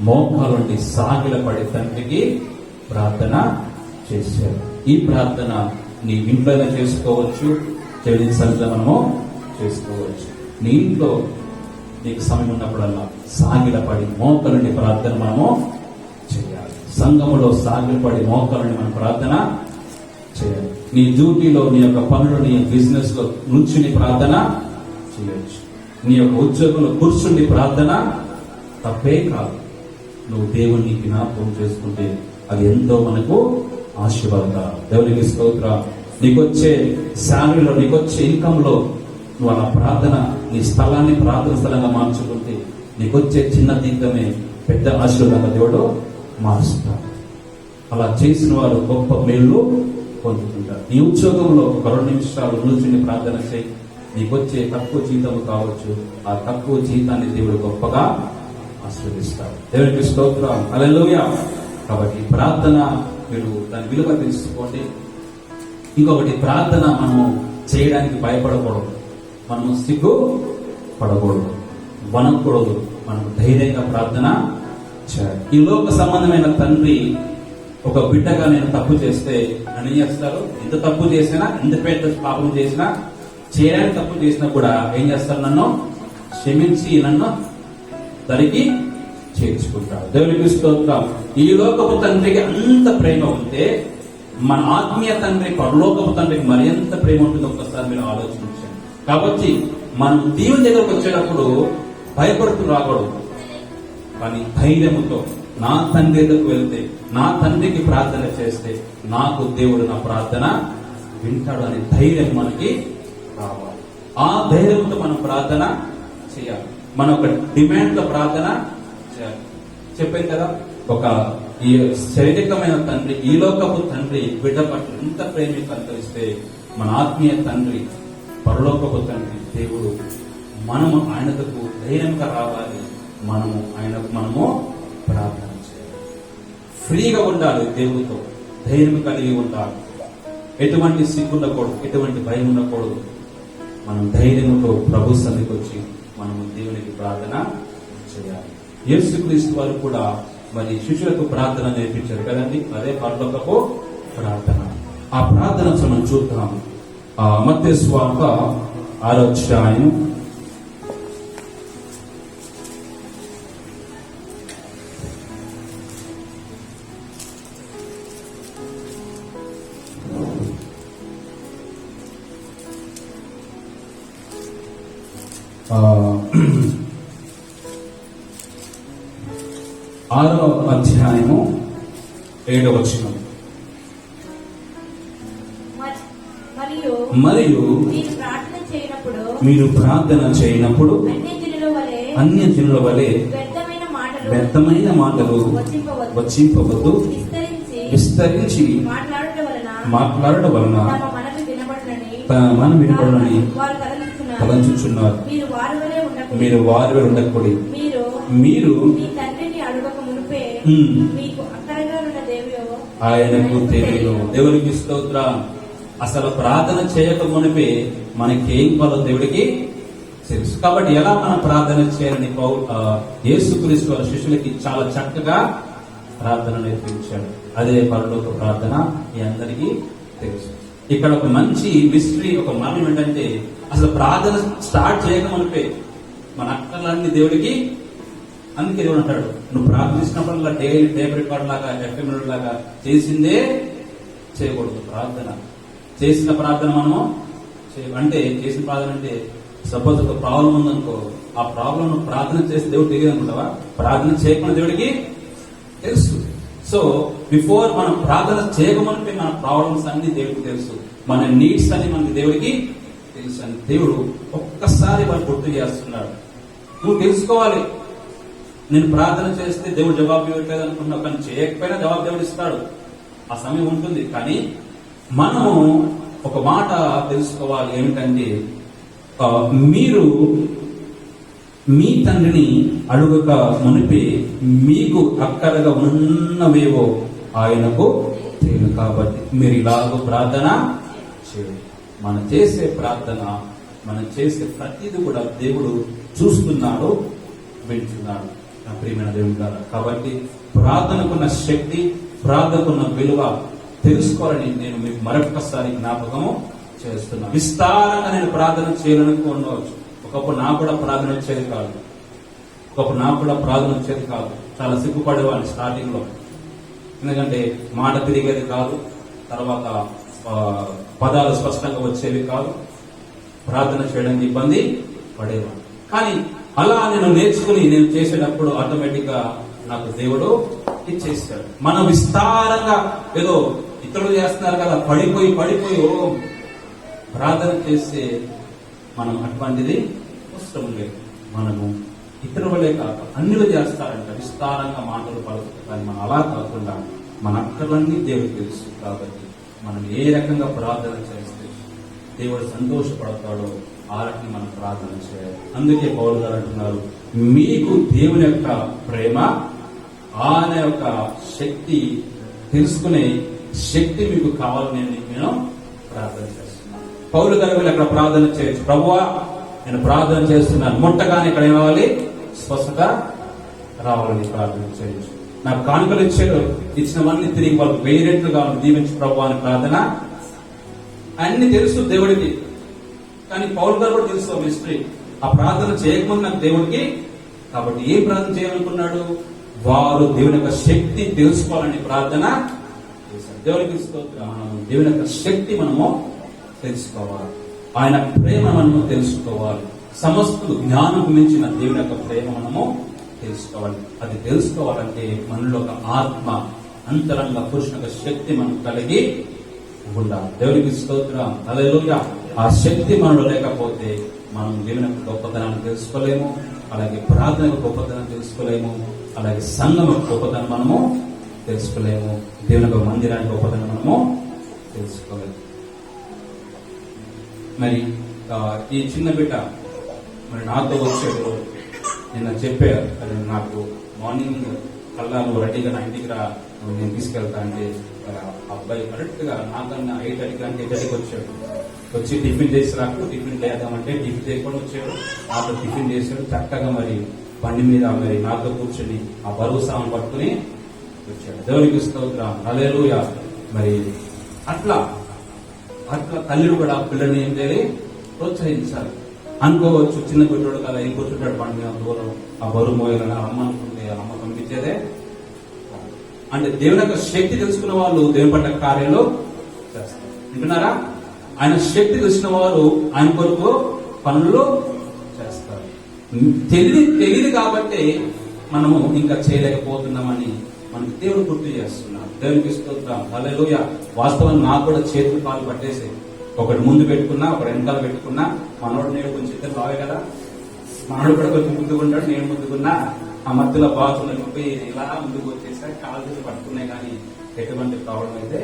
Speaker 1: మోకాలుండి సాగిలపడి తండ్రికి ప్రార్థన చేశారు. ఈ ప్రార్థన నీ ఇంట్లోనే చేసుకోవచ్చు, తెలియని సరిగ్గా మనము చేసుకోవచ్చు. నీ ఇంట్లో నీకు సమయం ఉన్నప్పుడల్లా సాగిలపడి మోకాలుండి ప్రార్థన మనము చేయాలి. సంఘములో సాగిలపడి మోకాలుండి మనం ప్రార్థన చేయాలి. నీ డ్యూటీలో, నీ యొక్క పనులు, నీ బిజినెస్ లో నుంచుని ప్రార్థన చేయొచ్చు. నీ యొక్క ఉద్యోగంలో కూర్చుండి ప్రార్థన తప్పే కాదు. నువ్వు దేవుణ్ణి జ్ఞాపకం చేసుకుంటే అది ఎంతో మనకు ఆశీర్వాదం. దేవునికి స్తోత్రం. నీకొచ్చే శాలరీలో, నీకొచ్చే ఇన్కమ్ లో నువ్వు అలా ప్రార్థన, నీ స్థలాన్ని ప్రార్థన స్థలంగా మార్చుకుంటే నీకొచ్చే చిన్న దీంతమే పెద్ద ఆశీర్వాదంగా దేవుడు మారుస్తాడు. అలా చేసిన వారు గొప్ప మేలు పొందుతుంటారు. నీ ఉద్యోగంలో ఒక 2 నిమిషాలు నుంచుని ప్రార్థన చేయి. నీకొచ్చే తక్కువ జీతం కావచ్చు, ఆ తక్కువ జీతాన్ని దేవుడు గొప్పగా ఆశీర్వదిస్తాడు. దేవునికి స్తోత్రం. హల్లెలూయా. కాబట్టి ప్రార్థన మీరు దాని విలువ తెలుసుకోండి. ఇంకొకటి, ప్రార్థన మనము చేయడానికి భయపడకూడదు, మనము సిగ్గు పడకూడదు, వనకూడదు. మనకు ధైర్యంగా ప్రార్థన చేయాలి. ఈ లోక సంబంధమైన తండ్రి ఒక బిడ్డగా నేను తప్పు చేస్తే అని చేస్తారు. ఎంత తప్పు చేసినా, ఎంత పెద్ద పాపం చేసినా, చేయడానికి తప్పు చేసినా కూడా ఏం చేస్తారు? నన్ను క్షమించి నన్ను తరిగి చేర్చుకుంటాడు. దేవునికి స్తోత్రం. ఈ లోకపు తండ్రికి అంత ప్రేమ ఉంటే మన ఆత్మీయ తండ్రి, పరలోకపు తండ్రికి మరింత ప్రేమ ఉంటుంది. ఒక్కసారి మీరు ఆలోచించండి. కాబట్టి మనం దేవుని దగ్గరకు వచ్చేటప్పుడు భయపడుతూ రాకూడదు, కానీ ధైర్యముతో నా తండ్రి దగ్గరకు వెళ్తే, నా తండ్రికి ప్రార్థన చేస్తే నాకు దేవుడు నా ప్రార్థన వింటాడు అనే ధైర్యం మనకి రావాలి. ఆ ధైర్యంతో మనం ప్రార్థన చేయాలి. మన ఒక డిమాండ్ తో ప్రార్థన చేయాలి. చెప్పాను కదా, ఒక ఈ శారీరకమైన తండ్రి, ఈ లోకపు తండ్రి బిడ్డ పట్ల ఎంత ప్రేమ కనిపిస్తే మన ఆత్మీయ తండ్రి, పరలోకపు తండ్రి దేవుడు, మనము ఆయనకు ధైర్యంగా రావాలి. మనము ప్రార్థన చేయాలి. ఫ్రీగా ఉండాలి, దేవుడితో ధైర్యం కలిగి ఉండాలి. ఎటువంటి సిగ్గు ఉండకూడదు, ఎటువంటి భయం ఉండకూడదు. మనం ధైర్యంతో ప్రభు సన్నిధికి వచ్చి మనము దేవునికి ప్రార్థన చేయాలి. యేసుక్రీస్తు వారు కూడా మరి శిష్యులకు ప్రార్థన నేర్పించారు కదండి. అదే పరలోకపు ప్రార్థన. ఆ ప్రార్థన మనం చూద్దాం. మత్తయి సువార్త 6వ అధ్యాయం 6వ అధ్యాయము 7వ వచనం. మరియు మీరు ప్రార్థన చేయనప్పుడు అన్యజనుల వలె వ్యర్థమైన మాటలు వచ్చింపవద్దు, విస్తరించి మాట్లాడడం వలన తన మనం వినబడని తలంచుచున్నారు. మీరు వారి వలె ఉండకూడదు. మీరు ఆయనకు తెలియదు. దేవునికి స్తోత్రం. అసలు ప్రార్థన చేయక మునిపే మనకేం కావాలో దేవుడికి తెలుసు. కాబట్టి ఎలా మనం ప్రార్థన చేయాలని యేసుక్రీస్తు వారి శిష్యులకి చాలా చక్కగా ప్రార్థన నేర్పించాడు. అదే పరలోక ప్రార్థన మీ అందరికీ తెలుసు. ఇక్కడ ఒక మంచి మిస్టరీ, ఒక మర్మం ఏంటంటే, అసలు ప్రార్థన స్టార్ట్ చేయక మునిపే మన అక్కర్లన్నీ దేవుడికి, అందుకే దేవుడు అంటాడు, నువ్వు ప్రార్థించినప్పుడల్లా డైలీ టేప్ రికార్డ్ లాగా, ఎఫ్ఎం లాగా చేసిందే చేయకూడదు. ప్రార్థన చేసిన ప్రార్థన మనము అంటే చేసిన ప్రార్థన అంటే, సపోజ్ ఒక ప్రాబ్లం ఉందనుకో, ఆ ప్రాబ్లం ప్రార్థన చేసి దేవుడు తెలియదు అనుకుంటావా? ప్రార్థన చేయకుండా దేవుడికి తెలుసు. సో బిఫోర్ మనం ప్రార్థన చేయకముందే మన ప్రాబ్లమ్స్ అన్ని దేవుడికి తెలుసు, మన నీడ్స్ అన్ని మనకి దేవుడికి తెలుసు అని దేవుడు ఒక్కసారి వాడు గుర్తు చేస్తున్నాడు. నువ్వు తెలుసుకోవాలి, నేను ప్రార్థన చేస్తే దేవుడు జవాబు ఇవ్వట్లేదు అనుకున్నావు, కానీ చేయకపోయినా జవాబు దేవుడు ఇస్తాడు. ఆ సమయం ఉంటుంది. కానీ మనము ఒక మాట తెలుసుకోవాలి, ఏమిటంటే, మీరు మీ తండ్రిని అడుగక మునిపే మీకు అక్కరగా ఉన్నవేవో ఆయనకు తెలియదు. కాబట్టి మీరు ఇలాగ ప్రార్థన చేయండి. మనం చేసే ప్రార్థన, మనం చేసే ప్రతిదీ కూడా దేవుడు చూస్తున్నాడు, వింటున్నాడు. నా ప్రియమైన దేవుడు గారు, కాబట్టి ప్రార్థనకున్న శక్తి, ప్రార్థనకున్న విలువ తెలుసుకోవాలని నేను మీకు మరొకసారి జ్ఞాపకము చేస్తున్నా. విస్తారంగా నేను ప్రార్థన చేయాలనుకోవచ్చు. ఒకప్పుడు నాకు కూడా ప్రార్థన వచ్చేది కాదు. చాలా సిగ్గుపడేవాడిని స్టార్టింగ్ లో. ఎందుకంటే మాట తిరిగేది కాదు, తర్వాత పదాలు స్పష్టంగా వచ్చేవి కాదు, ప్రార్థన చేయడానికి ఇబ్బంది పడేవాడు. కానీ అలా నేను నేర్చుకుని నేను చేసేటప్పుడు ఆటోమేటిక్ గా నాకు దేవుడు ఇచ్చేసాడు. మనం విస్తారంగా ఏదో ఇతరులు చేస్తున్నారు కదా పడిపోయి ఓ ప్రార్థన చేస్తే మనం అటువంటిది అవసరం లేదు. మనము ఇతరులే కాక అన్యులు చేస్తారంట విస్తారంగా మాటలు పలుకుతారు. కానీ మనం అలా కాకుండా మన అక్కర్లన్నీ దేవుడికి తెలుసు. కాబట్టి మనం ఏ రకంగా ప్రార్థన చేస్తే దేవుడు సంతోషపడతాడో ఆ రకంగా మనం ప్రార్థన చేయాలి. అందుకే పౌలు గారు అంటున్నారు, మీకు దేవుని యొక్క ప్రేమ, ఆయన యొక్క శక్తి తెలుసుకునే శక్తి మీకు కావాలని నేను ప్రార్థన చేస్తున్నాను. పౌలు గారు వీళ్ళు అక్కడ ప్రార్థన చేయొచ్చు, ప్రభువా నేను ప్రార్థన చేస్తున్నాను, ముట్టగానే ఇక్కడ ఏమవ్వాలి, స్వస్థత రావాలని ప్రార్థన చేయొచ్చు. నాకు కానుకలు ఇచ్చారు, ఇచ్చినవన్నీ తిరిగి వాళ్ళకి 1000 రెట్లు కావాలి, దీవించి ప్రభు అని ప్రార్థన అన్ని తెలుసు దేవుడికి. కానీ పౌలు గారు కూడా తెలుసు మిస్టరీ. ఆ ప్రార్థన చేయకముందు నాకు దేవుడికి. కాబట్టి ఏం ప్రార్థన చేయాలనుకున్నాడు, వారు దేవుని యొక్క శక్తి తెలుసుకోవాలని ప్రార్థన చేశారు. దేవునికి దేవుని యొక్క శక్తి మనము తెలుసుకోవాలి, ఆయన ప్రేమ మనము తెలుసుకోవాలి. సమస్త జ్ఞానం మించిన దేవుని యొక్క ప్రేమ మనము తెలుసుకోవాలి. అది తెలుసుకోవాలంటే మనలో ఒక ఆత్మ అంతరంగ పురుషుని యొక్క శక్తి మనం కలిగి ఉండాలి. దేవునికి స్తోత్రం, హల్లెలూయా. ఆ శక్తి మనలో లేకపోతే మనం దేవుని యొక్క గొప్పతనాన్ని తెలుసుకోలేము, అలాగే ప్రార్థన యొక్క గొప్పతనం తెలుసుకోలేము, అలాగే సంఘం యొక్క గొప్పతనం మనము తెలుసుకోలేము, దేవుని యొక్క మందిరానికి గొప్పతనం మనము తెలుసుకోలేము. మరి ఈ చిన్న బిడ్డ మరి నాతో వచ్చాడు, నిన్న చెప్పారు, అది నాకు మార్నింగ్ కల్లా నువ్వు రెడీగా నా ఇంటికి రా, నేను తీసుకెళ్తా అంటే అబ్బాయి కరెక్ట్ గా నాకన్నా 8:30 అంటే 8:30 వచ్చాడు. వచ్చి టిఫిన్ చేసి రాకు, టిఫిన్ చేద్దామంటే టిఫిన్ చేయకుండా వచ్చాడు. నాతో టిఫిన్ చేశాడు చక్కగా. మరి బండి మీద మరి నాతో కూర్చొని ఆ బరువు సామాన్ పట్టుకుని వచ్చాడు. దేవునికి స్తోత్రం, హల్లెలూయా. మరి అట్లా తల్లిని కూడా పిల్లల్ని ఏం చేయాలి, ప్రోత్సహించాలి. అనుకోవచ్చు చిన్న బిడ్డోడు కదా ఏం కూర్చుంటాడు బండి మీద దూరం, ఆ బరువు మోయాలని అమ్మ అనుకుంటే అమ్మ పంపించేదే. అంటే దేవుని యొక్క శక్తి తెలుసుకున్న వాళ్ళు దేవుని పట్ల కార్యాలు చేస్తారు. వింటున్నారా? ఆయన శక్తి తెలిసిన వారు ఆయన కొరకు పనులు చేస్తారు. తెలియదు కాబట్టి మనము ఇంకా చేయలేకపోతున్నామని మనకి దేవుడు గుర్తు చేస్తున్నాడు. దేవునికి స్తోత్రం, హల్లెలూయా. వాస్తవాన్ని నాకు కూడా చేతులు కాలు పట్టేసి, ఒకటి ముందు పెట్టుకున్నా ఒకటి వెనకాల పెట్టుకున్నా. మనోడు నేను కొంచెం ఇద్దరు బావే కదా, మనోడు కూడా కొంచెం ముందుకుంటాడు, నేను ముందుకున్నా. ఆ మధ్యలో బాతులు పోయి ఇలా ముందుకు వచ్చేసా, కాలు చేసి పట్టుకున్నాయి. కానీ ఎటువంటి ప్రాబ్లం అయితే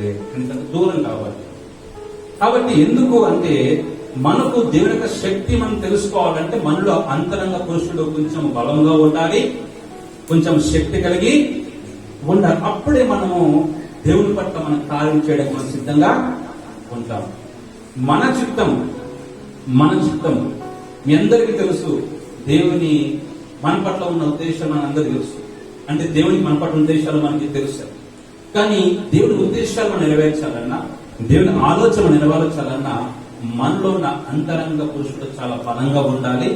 Speaker 1: లేదు, ఎందుకంటే దూరం కావాలి. కాబట్టి ఎందుకు అంటే మనకు దేవుని యొక్క శక్తి మనం తెలుసుకోవాలంటే మనలో అంతరంగ పురుషుడు కొంచెం బలంగా ఉండాలి, కొంచెం శక్తి కలిగి ఉండాలి. అప్పుడే మనము దేవుని పట్ల మనం కార్యం చేయడానికి మనం సిద్ధంగా ఉంటాం. మన చిత్తం మీ అందరికీ తెలుసు. దేవుని మన పట్ల ఉన్న ఉద్దేశాలు మన అందరికీ తెలుసు. అంటే దేవునికి మన పట్ల ఉద్దేశాలు మనకి తెలుసు. కానీ దేవుని ఉద్దేశాలు మనం నెరవేర్చాలన్నా, దేవుని ఆలోచన నెరవేర్చాలన్నా మనలో ఉన్న అంతరంగ పురుషుడు చాలా బలంగా ఉండాలి,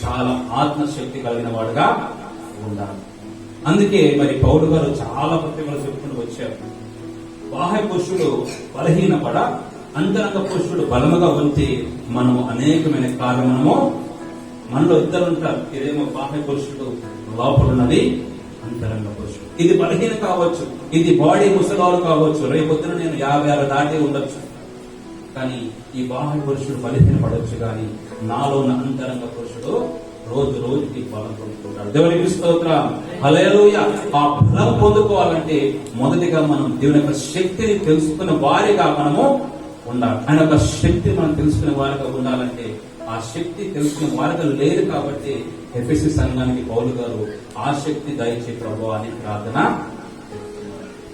Speaker 1: చాలా ఆత్మశక్తి కలిగిన వాడుగా ఉండాలి. అందుకే మరి పౌలు గారు చాలా పత్రికలు చెప్పుకుంటూ వచ్చారు. బాహ్య పురుషుడు బలహీనపడ అంతరంగ పురుషుడు బలముగా ఉంటే మనము అనేకమైన కార్యము మనలో ఇద్దరు ఉంటారు. ఇదేమో బాహ్య పురుషుడు, లోపల ఉన్నది అంతరంగ పురుషుడు. ఇది బలహీన కావచ్చు, ఇది బాడీ ముసలాలు కావచ్చు, రేపొద్దున నేను 50 దాటి ఉండొచ్చు. కానీ ఈ బాహ్య పురుషుడు బలహీన పడవచ్చు, కానీ నాలో ఉన్న అంతరంగ పురుషుడు రోజు రోజుకి బలం పొందుకుంటాడు. దేవునికి స్తోత్రం, హల్లెలూయా. ఆ బలం పొందుకోవాలంటే మొదటిగా మనం దేవుని యొక్క శక్తిని తెలుసుకున్న వారిగా మనము ఉండాలి. ఆయన యొక్క శక్తిని మనం తెలుసుకునే వారిగా ఉండాలంటే ఆ శక్తి తెలుసుకునే వారిగా లేరు. కాబట్టి ఎఫెసీ సంఘానికి పౌలు గారు ఆ శక్తి దయచే ప్రభువా అని ప్రార్థన.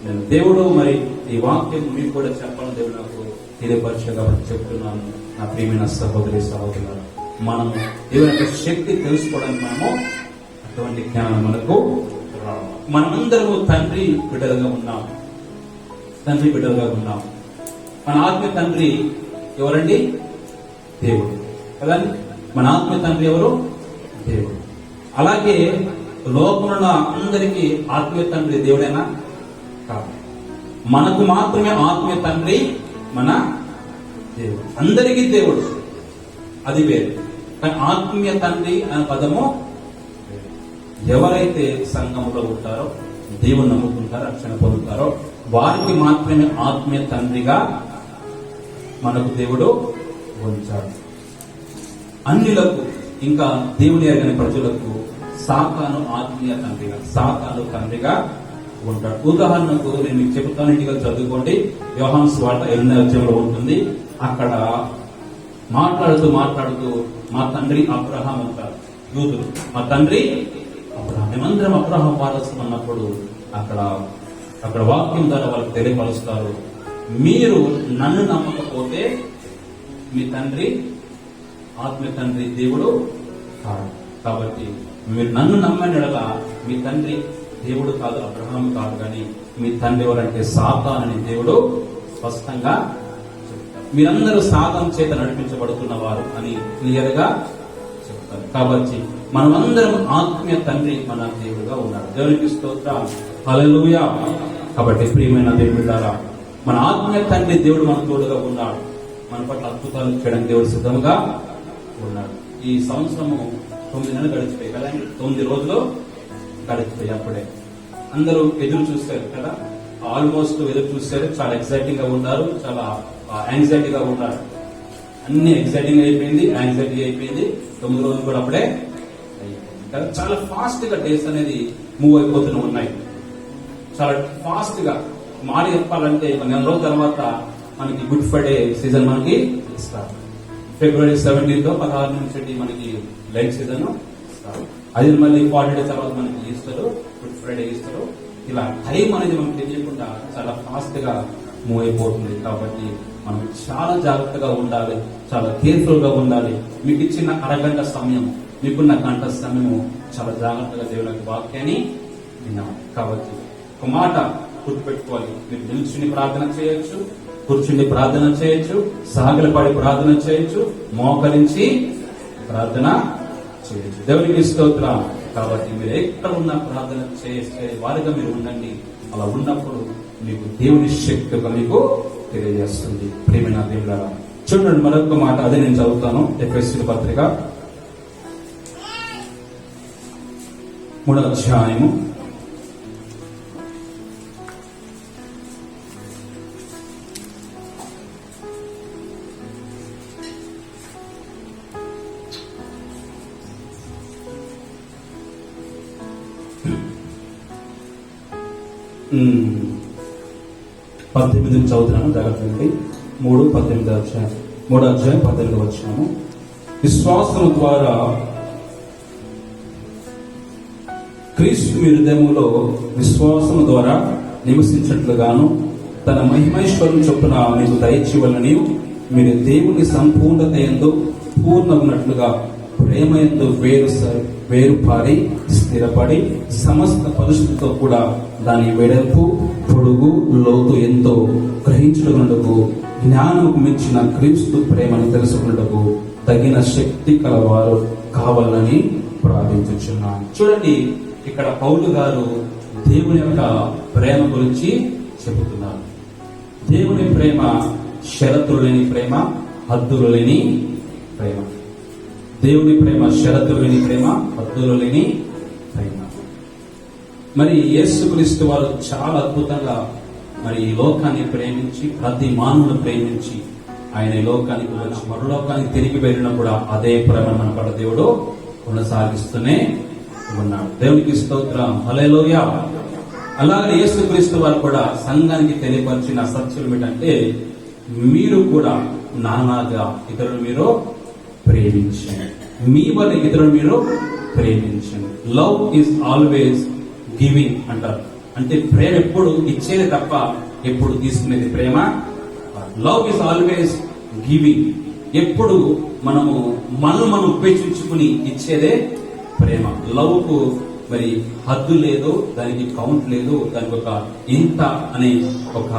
Speaker 1: నేను దేవుడు మరి ఈ వాక్యం మీకు కూడా చెప్పాలని దేవుడు నాకు తెలియపరిచే కాబట్టి చెప్తున్నాను. నా ప్రియమైన సహోదరి సహోదరులారా, మనము దేవుని యొక్క శక్తి తెలుసుకోవడానికి మనము అటువంటి జ్ఞానం మనకు రావాలి. మనమందరము తండ్రి బిడ్డలుగా ఉన్నాం. మన ఆత్మీయ తండ్రి ఎవరండి? దేవుడు కదండి. మన ఆత్మీయ తండ్రి ఎవరు? దేవుడు. అలాగే లోకంలో అందరికీ ఆత్మీయ తండ్రి దేవుడేనా? కాదు. మనకు మాత్రమే ఆత్మీయ తండ్రి మన దేవుడు, అందరికీ దేవుడు, అది వేరు. కానీ ఆత్మీయ తండ్రి అనే పదము వేరు. ఎవరైతే సంఘంలో ఉంటారో, దేవుని నమ్ముకుంటారో, రక్షణ పొందుతారో వారికి మాత్రమే ఆత్మీయ తండ్రిగా మనకు దేవుడు ఉంచాడు. అన్యులకు, ఇంకా దేవుని ఎరగని ప్రజలకు సాతాను ఆత్మీయ తండ్రిగా, సాతాను తండ్రిగా ఉంటాడు. ఉదాహరణకు నేను మీకు చెబుతాను, ఇంటిగా చదువుకోండి. యోహాను సువార్త 8వ అధ్యాయంలో ఉంటుంది. అక్కడ మాట్లాడుతూ మా తండ్రి అబ్రహాం అంటారు యూదులు. మా తండ్రి అబ్రహాం, మేమందరం అబ్రహాం వారసులు అన్నప్పుడు అక్కడ వాక్యం ద్వారా వాళ్ళకి తెలియపరుస్తారు, మీరు నన్ను నమ్మకపోతే మీ తండ్రి ఆత్మీయ తండ్రి దేవుడు కాదు. కాబట్టి మీరు నన్ను నమ్మనిడలా మీ తండ్రి దేవుడు కాదు, అబ్రహాం కాదు, కానీ మీ తండ్రి ఎవరంటే సాతానని దేవుడు స్పష్టంగా చెప్తారు. మీరందరూ సాతాను చేత నడిపించబడుతున్న వారు అని క్లియర్ గా చెప్తారు. కాబట్టి మనమందరం ఆత్మీయ తండ్రి మన దేవుడుగా ఉన్నాడు. దేవునికి స్తోత్రం, హల్లెలూయా. కాబట్టి ప్రియమైన దేవుడి ద్వారా మన ఆత్మీయ తండ్రి దేవుడు మన తోడుగా ఉన్నాడు. మన పట్ల అద్భుతాలు చేయడానికి దేవుడు సిద్ధంగా ఉన్నాడు. ఈ సంవత్సరము 9 నెలలు గడిచిపోయి కదండి, 9 రోజులు గడిచిపోయి. అప్పుడే అందరూ ఎదురు చూస్తారు కదా, ఆల్మోస్ట్ ఎదురు చూస్తారు. చాలా ఎక్సైటింగ్ గా ఉన్నారు, చాలా యాంగ్జైటీగా ఉన్నారు. అన్ని ఎక్సైటింగ్ అయిపోయింది, యాంగ్జైటీ అయిపోయింది. 9 రోజులు కూడా అప్పుడే అయిపోయింది కదా. చాలా ఫాస్ట్ గా డేస్ అనేది మూవ్ అయిపోతూ ఉన్నాయి. చాలా ఫాస్ట్ గా మారి చెప్పాలంటే 1 రోజుల తర్వాత మనకి గుడ్ ఫ్రైడే సీజన్ మనకి ఇస్తారు. ఫిబ్రవరి 17th 16 నుంచి మనకి లైట్ సీజన్ ఇస్తారు. అది మళ్ళీ 40 days తర్వాత మనకి ఈస్టర్, గుడ్ ఫ్రైడే ఈస్టర్. ఇలా టైం అనేది మనకు తెలియకుండా చాలా ఫాస్ట్ గా మూవ్ అయిపోతుంది. కాబట్టి మనం చాలా జాగ్రత్తగా ఉండాలి, చాలా కేర్ఫుల్ గా ఉండాలి. మీకు ఇచ్చిన అరగంట సమయం, మీకున్న గంట సమయము చాలా జాగ్రత్తగా దేవుని వాక్యాన్ని విన్నాం. కాబట్టి ఒక మాట గుర్తుపెట్టుకోవాలి, మీరు నిల్చుని ప్రార్థన చేయొచ్చు, కూర్చుని ప్రార్థన చేయొచ్చు, సాగిలపడి ప్రార్థన చేయొచ్చు, మోకరించి ప్రార్థన చేయొచ్చు. దేవునికి స్తోత్రం. కాబట్టి మీరు ఎక్కడ ఉన్న ప్రార్థన చేసే వారిగా మీరు ఉండండి. అలా ఉన్నప్పుడు మీకు దేవుని శక్తిగా మీకు తెలియజేస్తుంది. ప్రియమైన దేవులారా, చూడండి మరొక మాట, అదే నేను చదువుతాను. ఎఫెసీయుల పత్రిక 3వ అధ్యాయము 18 చదువుతున్నాను, జాగ్రత్తగా. 3:18 అధ్యాయం, 3వ అధ్యాయం 18 వచనము. విశ్వాసము ద్వారా క్రీస్తు మీ హృదయములో విశ్వాసము ద్వారా నివసించినట్లుగాను తన మహిమైశ్వరం చొప్పున మీకు దయచేయవలనని మీరు దేవుని సంపూర్ణత యందు పూర్ణమున్నట్లుగా ప్రేమ యందు వేరుపారి స్థిరపడి సమస్త పరిస్థితితో కూడా దాని వెడల్పు, పొడుగు, లోతు ఎంతో గ్రహించుటకు జ్ఞానముకు మించిన క్రీస్తు ప్రేమను తెలుసుకున్నటకు తగిన శక్తి కలవారు కావాలని ప్రార్థించుచున్నాను. చూడండి, ఇక్కడ పౌలు గారు దేవుని యొక్క ప్రేమ గురించి చెబుతున్నారు. దేవుని ప్రేమ షరతులు లేని ప్రేమ, హద్దులు లేని ప్రేమ. దేవుని ప్రేమ షరతులు లేని ప్రేమ, హద్దులు లేని ప్రేమ. మరి యేసుక్రీస్తు వారు చాలా అద్భుతంగా మరి ఈ లోకాన్ని ప్రేమించి, ప్రతి మానవుని ప్రేమించి ఆయన ఈ లోకానికి వచ్చి మరులోకానికి తిరిగి వెళ్ళినప్పుడు అదే ప్రేమ మన పట్ల దేవుడు కొనసాగిస్తూనే ఉన్నాడు. దేవునికి స్తోత్రం, హల్లెలూయా. అలాగే యేసుక్రీస్తు వారు కూడా సంఘానికి తెలియపరిచిన సత్యం ఏంటంటే, మీరు కూడా నానాగా ఇతరులు మీరు ప్రేమించండి, మీ వల్ల ఇతరులు మీరు ప్రేమించండి. లవ్ ఈజ్ ఆల్వేస్ గివింగ్ అంటారు. అంటే ప్రేమ ఎప్పుడు ఇచ్చేది తప్ప ఎప్పుడు తీసుకునేది ప్రేమ. Love is always giving. ఎప్పుడు మనం ఉపేక్షించుకుని ఇచ్చేదే ప్రేమ. లవ్ కు మరి హద్దు లేదు, దానికి కౌంట్ లేదు, దానికి ఒక ఇంత అనే ఒక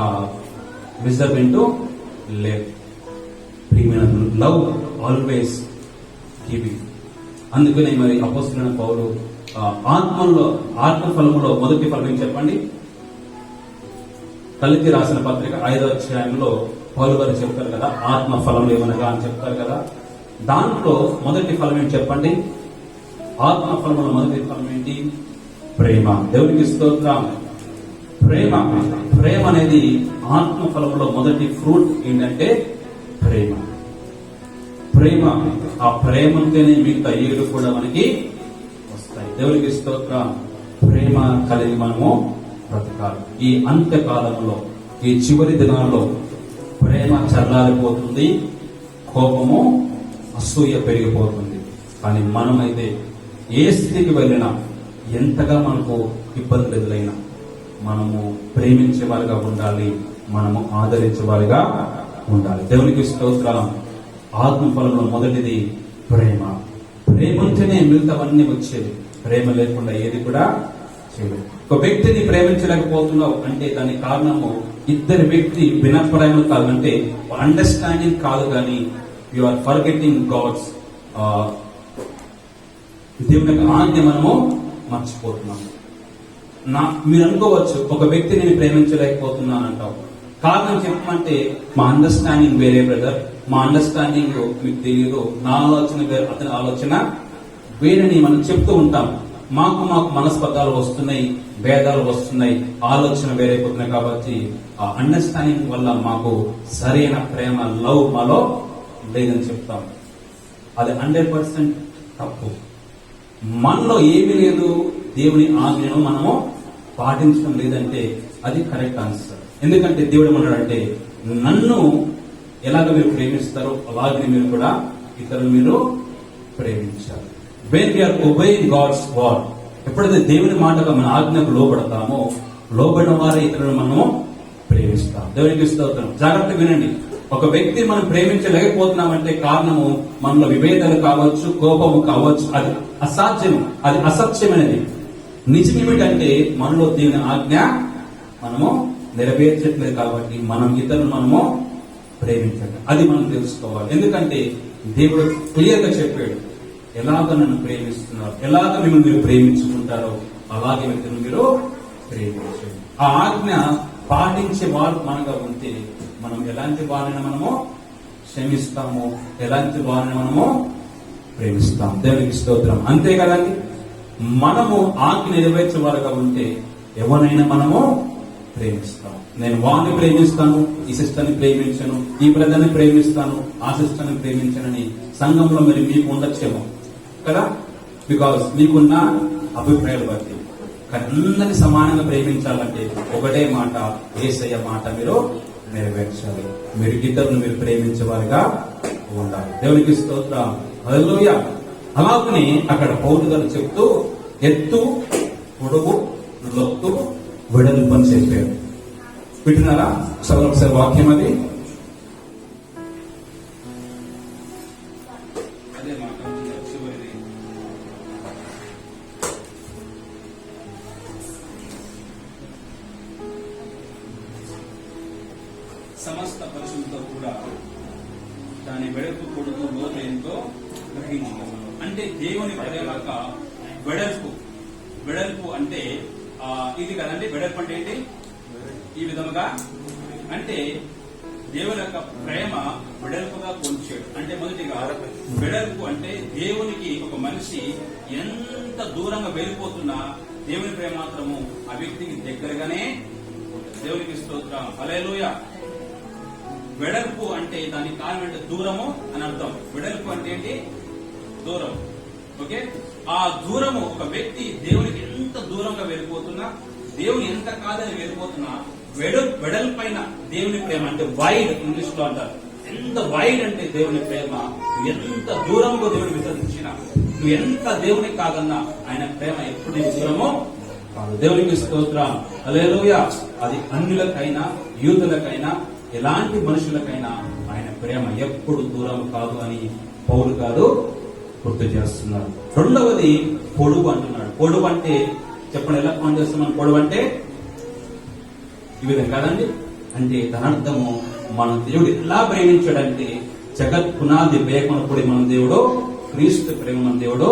Speaker 1: మెజర్మెంట్ లేదు. ప్రియమైన లవ్ ఆల్వేస్ గివింగ్. అందుకనే మరి అపోస్తలుడైన పౌలు ఆత్మఫలములో మొదటి ఫలం ఏం చెప్పండి? కొరింథీయులకు రాసిన పత్రిక 5వ అధ్యాయంలో పౌలు గారు చెప్తారు కదా, ఆత్మ ఫలం ఏమనగా అని చెప్తారు కదా. దాంట్లో మొదటి ఫలం ఏంటి చెప్పండి? ఆత్మ ఫలంలో మొదటి ఫలం ఏంటి? ప్రేమ. దేవునికి స్తోత్రం. ప్రేమ. ప్రేమ అనేది ఆత్మ ఫలంలో మొదటి ఫ్రూట్ ఏంటంటే ప్రేమ. ప్రేమ. ఆ ప్రేమ ఉంటేనే మిగతా ఏడు కూడా మనకి వస్తాయి. దేవునికి స్తోత్రం. ప్రేమ కలిగి మనము బ్రతకాలి. ఈ అంత్యకాలంలో, ఈ చివరి దినాల్లో ప్రేమ చల్లారిపోతుంది, కోపము అసూయ పెరిగిపోతుంది. కానీ మనమైతే ఏ స్థితికి వెళ్ళినా, ఎంతగా మనకు ఇబ్బందులు ఎదురైనా మనము ప్రేమించే వారిగా ఉండాలి, మనము ఆదరించే వారిగా ఉండాలి. దేవునికి స్తోత్రం. ఆత్మఫలంలో మొదటిది ప్రేమ. ప్రేమ ఉంటేనే మిగతావన్నీ వచ్చేది. ప్రేమ లేకుండా ఏది కూడా చేయలేదు. ఒక వ్యక్తిని ప్రేమించలేకపోతున్నావు అంటే దానికి కారణము ఇద్దరు వ్యక్తి వినప్రాయం కాదు, అంటే అండర్స్టాండింగ్ కాదు, కానీ యు ఆర్ ఫర్గెటింగ్ గాడ్స్, దేవుని యొక్క ఆజ్ఞ మనము మర్చిపోతున్నాము. మీరు అనుకోవచ్చు, ఒక వ్యక్తి నేను ప్రేమించలేకపోతున్నాను అంటావు. కారణం చెప్పమంటే మా అండర్స్టాండింగ్ వేరే బ్రదర్, మా అండర్స్టాండింగ్ మీకు తెలియదు, నా ఆలోచన వేరే, అతని ఆలోచన వేరేని మనం చెప్తూ ఉంటాం. మాకు మనస్పర్ధాలు వస్తున్నాయి, భేదాలు వస్తున్నాయి, ఆలోచన వేరైపోతున్నాయి. కాబట్టి ఆ అండర్స్టాండింగ్ వల్ల మాకు సరైన ప్రేమ, లవ్ మాలో లేదని చెప్తాం. అది 100% తప్పు. మనలో ఏమీ లేదు, దేవుని ఆజ్ఞను మనము పాటించడం లేదంటే అది కరెక్ట్ ఆన్సర్. ఎందుకంటే దేవుడు ఏమన్నాడంటే, నన్ను ఎలాగ మీరు ప్రేమిస్తారో అలాగే మీరు కూడా ఇతరులు మీరు ప్రేమించాలి. When we are obeying God's word, ఎప్పుడైతే దేవుని మాటగా మన ఆజ్ఞకు లోబడతామో, లోబడిన వారే ఇతరులను మనము ప్రేమిస్తాం. దేవునికి స్తోత్రం. జాగ్రత్తగా వినండి. ఒక వ్యక్తి మనం ప్రేమించలేకపోతున్నామంటే కారణము మనలో విభేదాలు కావచ్చు, కోపము కావచ్చు. అది అసాధ్యం, అది అసత్యమైనది. నిజం ఏమిటంటే మనలో దేవుని ఆజ్ఞ మనము నెరవేర్చట్లేదు. కాబట్టి మనం ఇతరులను మనము ప్రేమించటం, అది మనం తెలుసుకోవాలి. ఎందుకంటే దేవుడు క్లియర్ గా చెప్పాడు, ఎలాగ నన్ను ప్రేమిస్తున్నారు, ఎలాగ మిమ్మల్ని మీరు ప్రేమించుకుంటారో అలాగే వ్యక్తిని మీరు ప్రేమించండి. ఆ ఆజ్ఞ పాటించే వారు మనగా ఉంటే మనం ఎలాంటి వారిని మనము క్షమిస్తాము, ఎలాంటి వారిని మనము ప్రేమిస్తాం. దేవునికి స్తోత్రం. అంతే కదండి. మనము ఆజ్ఞ నెరవేర్చే వారుగా ఉంటే ఎవరైనా మనము ప్రేమిస్తాం. నేను వాడిని ప్రేమిస్తాను, ఈ సిస్టర్ని ప్రేమించను, ఈ బ్రదర్ని ప్రేమిస్తాను, ఆ సిస్టర్ని ప్రేమించనని సంఘంలో మరి మీకు ఉండొచ్చేమో కదా, బికాస్ మీకున్న అభిప్రాయాలు బట్టి. కానీ అందరినీ సమానంగా ప్రేమించాలంటే ఒకటే మాట, యేసయ్య మాట మీరు నెరవేర్చాలి. మీరు ఇద్దరును మీరు ప్రేమించేవారుగా ఉండాలి. దేవునికి స్తోత్రం. హల్లెలూయా. అలాగనే అక్కడ పౌలు గారు చెప్తూ ఎత్తు, పొడుగు, లొత్తు, వెడల్పు అని చెప్పారు. వింటున్నారా? ఒకసారి వాక్యం అది సమస్త పరిశుద్ధతో కూడా దాని వెడల్పు, పొడుగు, లోతు ఎంతో గ్రహించగలను. అంటే దేవుని ప్రేమ వెడల్పు. వెడల్పు అంటే ఇది కదండి. వెడల్పు అంటే ఏంటి? ఈ విధముగా అంటే దేవుని యొక్క ప్రేమ వెడల్పుగా కొంచాడు. అంటే మొదటిగా వెడల్పు అంటే దేవునికి ఒక మనిషి ఎంత దూరంగా వెళ్ళిపోతున్నా దేవుని ప్రేమ మాత్రము ఆ వ్యక్తికి దగ్గరగానే ఉంటుంది. దేవునికి స్తోత్రం. హల్లెలూయా. వెడల్పు అంటే దానికి కారణం అంటే దూరము అని అర్థం. వెడల్పు అంటే ఏంటి? దూరం. ఓకే. ఆ దూరము ఒక వ్యక్తి దేవునికి ఎంత దూరంగా వెళ్ళిపోతున్నా, దేవుని ఎంత కాదని వెళ్ళిపోతున్నా, వెడల్పైన దేవుని ప్రేమ అంటే వైడ్, ఇంగ్లీష్ లో అంటారు. ఎంత వైడ్ అంటే దేవుని ప్రేమ, నువ్వు ఎంత దూరంగా దేవుని విసర్జించినా, నువ్వు ఎంత దేవుని కాదన్నా ఆయన ప్రేమ ఎప్పుడు దూరమో కాదు. దేవునికి స్తోత్రం. హల్లెలూయా. అది అన్యులకైనా యూదులకైనా ఎలాంటి మనుషులకైనా ఆయన ప్రేమ ఎప్పుడు దూరం కాదు అని పౌలు గారు గుర్తు చేస్తున్నారు. రెండవది పొడుగు అంటున్నాడు. పొడుగు అంటే చెప్పండి, ఎలా ఫోన్ చేస్తున్నాం? పొడుగు అంటే ఈ విధంగా కాదండి. అంటే దాని అర్థము మన దేవుడు ఎలా ప్రేమించాడంటే జగత్ పునాది వేయకున్నప్పుడు మన దేవుడు క్రీస్తు ప్రేమ మన దేవుడు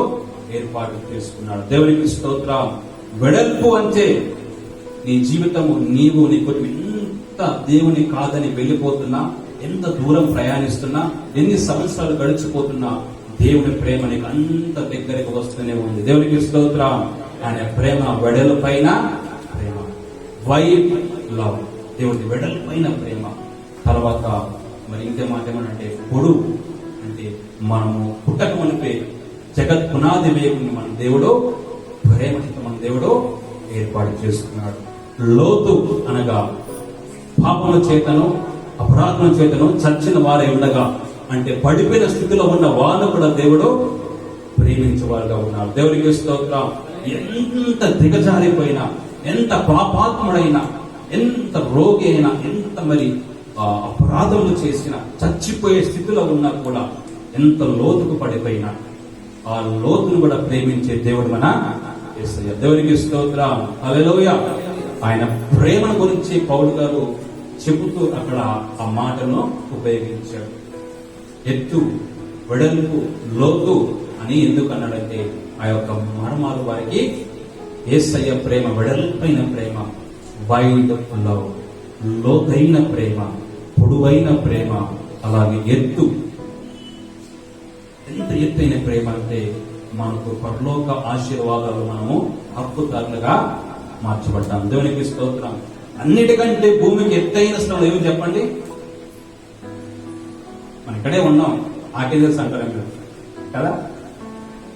Speaker 1: ఏర్పాటు చేసుకున్నాడు. దేవునికి స్తోత్రం. వెడల్పు అంటే నీ జీవితము, నీవు నీ కుటుంబం ఎంత దేవుని కాదని వెళ్ళిపోతున్నా, ఎంత దూరం ప్రయాణిస్తున్నా, ఎన్ని సంవత్సరాలు గడిచిపోతున్నా దేవుని ప్రేమ నీకు అంత దగ్గరకు వస్తూనే ఉంది. దేవునికి స్తోత్రం. ఆయన ప్రేమ వెడల్పైన ప్రేమ, వైడ్ లవ్, దేవుడి వెడల్పైన ప్రేమ. తర్వాత మరి ఇంకే మాట ఏమనంటే పొడుగు, అంటే మనము పుట్టక మునిపే జగత్ పునాది వేయకుండా మన దేవుడు ప్రేమతో మన దేవుడు ఏర్పాటు చేసుకున్నాడు. లోతు అనగా పాపముల చేతను అపరాధముల చేతను చచ్చిన వారై ఉండగా, అంటే పడిపోయిన స్థితిలో ఉన్న వాళ్ళు కూడా దేవుడు ప్రేమించేవారుగా ఉన్నారు. దేవుడికి స్తోత్రం. ఎంత దిగజారిపోయినా, ఎంత పాపాత్ముడైనా, ఎంత రోగి అయినా, ఎంత మరి అపరాధములు చేసినా, చచ్చిపోయే స్థితిలో ఉన్నా కూడా, ఎంత లోతుకు పడిపోయినా ఆ లోతును కూడా ప్రేమించే దేవుడు మన యేసయ్య. దేవునికి స్తోత్రం. హల్లెలూయా. ఆయన ప్రేమను గురించి పౌలు గారు చెబుతూ అక్కడ ఆ మాటను ఉపయోగించాడు. ఎత్తు, వెడల్పు, లోతు అని ఎందుకు అన్నాడంటే ఆ యొక్క మర్మాలు వారికి యేసయ్య ప్రేమ వెడల్పైన ప్రేమ, వైడ్ లవ్, లోతైన ప్రేమ, పొడవైన ప్రేమ, అలాగే ఎత్తు. ఎంత ఎత్తైన ప్రేమ అంటే మనకు పరలోక ఆశీర్వాదాలు మనము హక్కుదారులుగా మార్చబడ్డాం. దేవునికి స్తోత్రం. అన్నిటికంటే భూమికి ఎత్తైన స్థలం ఏమి చెప్పండి? మనం ఇక్కడే ఉన్నాం, నాకేం తెలుసు అంటారు మీరు కదా.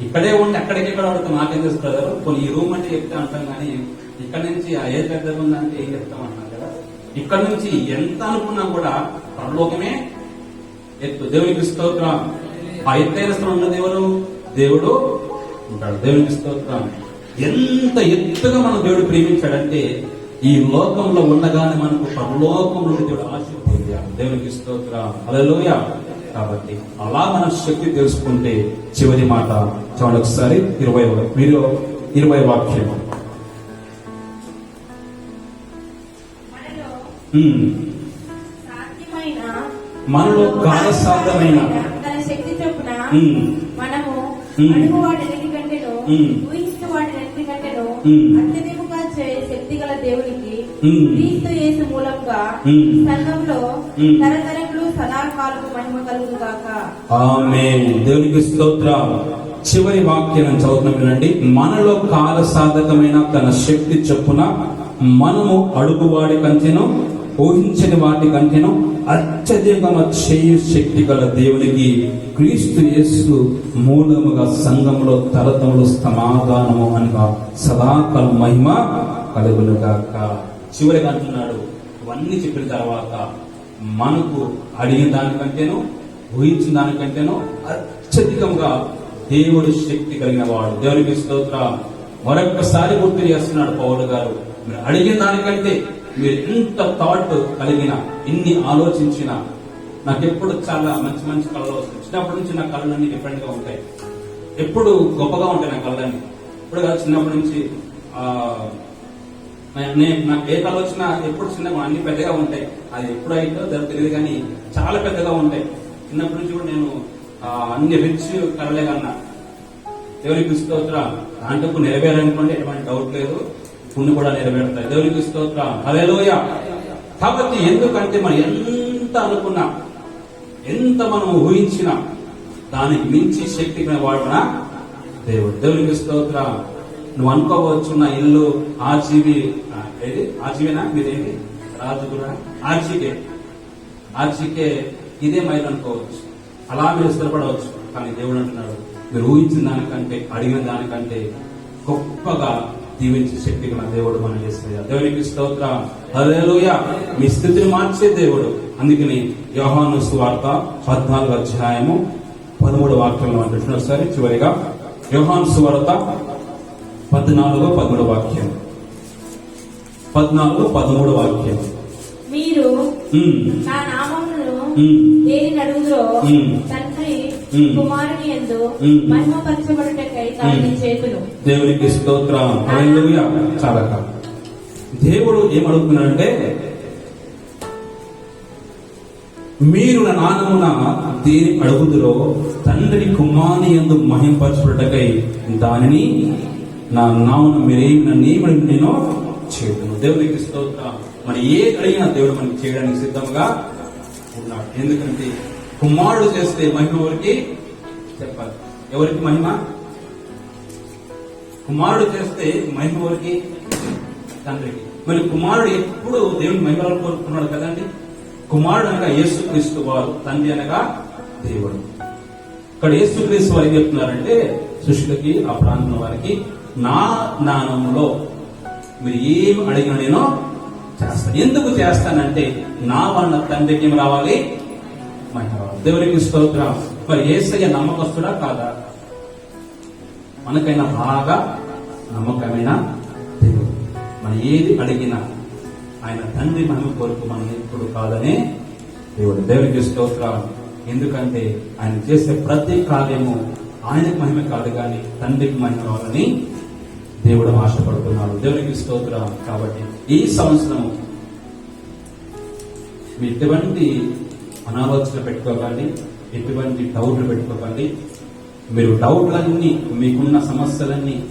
Speaker 1: ఇక్కడే ఉండి అక్కడికెక్కడ అడుగుతాం, నాకేం తెలుసు బ్రదర్. కొన్ని ఈ రూమ్ అంటే చెప్తే అంటాం, కానీ ఇక్కడ నుంచి ఆ ఏది పెద్ద ఉందంటే ఏం చెప్తాం అంటాం కదా. ఇక్కడ నుంచి ఎంత అనుకున్నా కూడా పరలోకమే ఎత్తు. దేవునికి స్తోత్రం. ఆ ఎత్తైన స్థలం ఉన్నది ఎవరు? దేవుడు ఉంటాడు. దేవునికి స్తోత్రం. ఎంత ఎత్తుగా మన దేవుడు ప్రేమించాడంటే ఈ లోకంలో ఉండగానే మనకు పరలోకంలో దేవుడు ఆశీర్వదించాడు. దేవునికి స్తోత్రం. హల్లెలూయా. కాబట్టి అలా మన శక్తి తెలుసుకుంటే చివరి మాట చూడండి ఒకసారి, 20 వాక్యం. మనలో కార్యసాధ్యమైన
Speaker 2: తన శక్తి చొప్పున మనము అడుగు వాటికంటేనో ఊహించిన వాటికంటేనో అత్యధికంగా శక్తి గల దేవునికి క్రీస్తు యేసు మూలంగా సంఘంలో తరతరములు సదాకాలము మహిమ కలుగును గాక.
Speaker 1: ఆమేన్. దేవునికి స్తోత్రం. చివరి వాక్యం చదువుతున్నాం వినండి. మనలో కార్యసాధకమైన తన శక్తి చొప్పున మనము అడుగువాడి కంటేనో ఊహించని వాటి కంటేనో అత్యధికమ చేయు శక్తి గల దేవునికి క్రీస్తు యేసు మూలముగా సంఘంలో తరతములు సమాధానము అనగా సదాకాలం మహిమ కలుగునుగాక. చివరిగా అంటున్నాడు, ఇవన్నీ చెప్పిన తర్వాత మనకు అడిగిన దానికంటేనో ఊహించిన దానికంటేనో అత్యధికంగా దేవుడు శక్తి కలిగిన వాడు. దేవునికి స్తోత్రం. మరొక్కసారి గుర్తు చేస్తున్నాడు పౌలు గారు, మీరు అడిగిన దానికంటే మీరు ఎంత థాట్ కలిగిన, ఇన్ని ఆలోచించిన. నాకెప్పుడు చాలా మంచి మంచి కళలు వస్తాయి. చిన్నప్పటి నుంచి నా కళలన్నీ డిఫరెంట్ గా ఉంటాయి, ఎప్పుడు గొప్పగా ఉంటాయి నా కళలన్నీ. ఇప్పుడు కాదు, చిన్నప్పటి నుంచి నాకు ఏ కళ వచ్చినా ఎప్పుడు చిన్నగా అన్ని పెద్దగా ఉంటాయి. అది ఎప్పుడు అయితే తెలియదు, కానీ చాలా పెద్దగా ఉంటాయి. చిన్నప్పటి నుంచి కూడా నేను అన్ని రిచ్ కళలే కన్నా. దేవునికి స్తోత్రం. దాంట్లో నెరవేరనుకోండి, ఎటువంటి డౌట్ లేదు, పుణ్య కూడా నెరవేరుతాయి. దేవునికి స్తోత్రం. హల్లెలూయా. కాబట్టి ఎందుకంటే మనం ఎంత అనుకున్నా, ఎంత మనం ఊహించినా దానికి మించి శక్తి వాడున దేవుడు. దేవునికి స్తోత్రం. నువ్వు అనుకోవచ్చు, నా ఇల్లు ఆర్జీవేనా, మీరేంటి రాజుగురా, ఆర్జీకే ఇదే మైలు అనుకోవచ్చు, అలా మీరు స్థిరపడవచ్చు. కానీ దేవుడు అంటున్నాడు, మీరు ఊహించిన దానికంటే అడిగిన దానికంటే గొప్పగా దీవించే శక్తి గల దేవుడు మనం యేసయ్య. దేవునికి స్తోత్రం. హల్లెలూయా. మీ స్థితిని మార్చే దేవుడు. అందుకని యోహాను సువార్త 14వ అధ్యాయము 13వ వాక్యంలో అంటున్నారు. సరే, చివరిగా యోహాను సువార్త 14-13 వాక్యం. 14-13 వాక్యం.
Speaker 2: మీరు నా నామమును దేనిని అడుగుదురో తండ్రి కుమారుని యందు మహిమపరచబడుటకై దానిని చేతులు.
Speaker 1: దేవునికి స్తోత్రం. హల్లెలూయా. చాలా కాదు, దేవుడు ఏమడుగుతున్నాడంటే, మీరు నా నామమున దేని అడుగుదురో తండ్రి కుమారుని యందు మహిమపరచబడుటకై దానిని నా నామమున మీరేమి నేను చేతును. దేవునికి స్తోత్రం. మరి ఏ అడిగినా దేవుడు మనకి చేయడానికి సిద్ధంగా ఉన్నాడు. ఎందుకంటే కుమారుడు చేస్తే మహిమ ఎవరికి చెప్పాలి? ఎవరికి మహిమ? కుమారుడు చేస్తే మహిమ ఎవరికి? తండ్రికి. మరి కుమారుడు ఎప్పుడు దేవుని మహిమలో కోరుకున్నాడు కదండి. కుమారుడు అనగా యేసుక్రీస్తు వారు, తండ్రి అనగా దేవుడు. ఇక్కడ యేసుక్రీస్తు వారు ఏం చెప్తున్నారంటే శిష్యులకి, ఆ ప్రాంతం వారికి, నా నామములో మీరు ఏం అడిగినా నేను చేస్తాను. ఎందుకు చేస్తానంటే నా వలన తండ్రికి ఏం రావాలి? మహిమ రావాలి. దేవునికి స్తోత్రం. మరి యేసయ్య నమ్మకస్తుడా కాదా? మనకైనా బాగా నమ్మకమైన దేవుడు. మనం ఏది అడిగినా ఆయన తండ్రి మహిమ కొరకు మనం ఇప్పుడు కాదనే దేవుడు. దేవునికి స్తోత్రం. ఎందుకంటే ఆయన చేసే ప్రతి కార్యము ఆయనకు మహిమ కాదు కానీ తండ్రికి మహిమ కావాలని దేవుడు ఆశపడుతున్నాడు. దేవునికి స్తోత్రం. కాబట్టి ఈ సంవత్సరం మీ ఎటువంటి అనాలోచన పెట్టుకోకండి, ఎటువంటి డౌట్లు పెట్టుకోకండి. మీరు డౌట్లన్నీ, మీకున్న సమస్యలన్నీ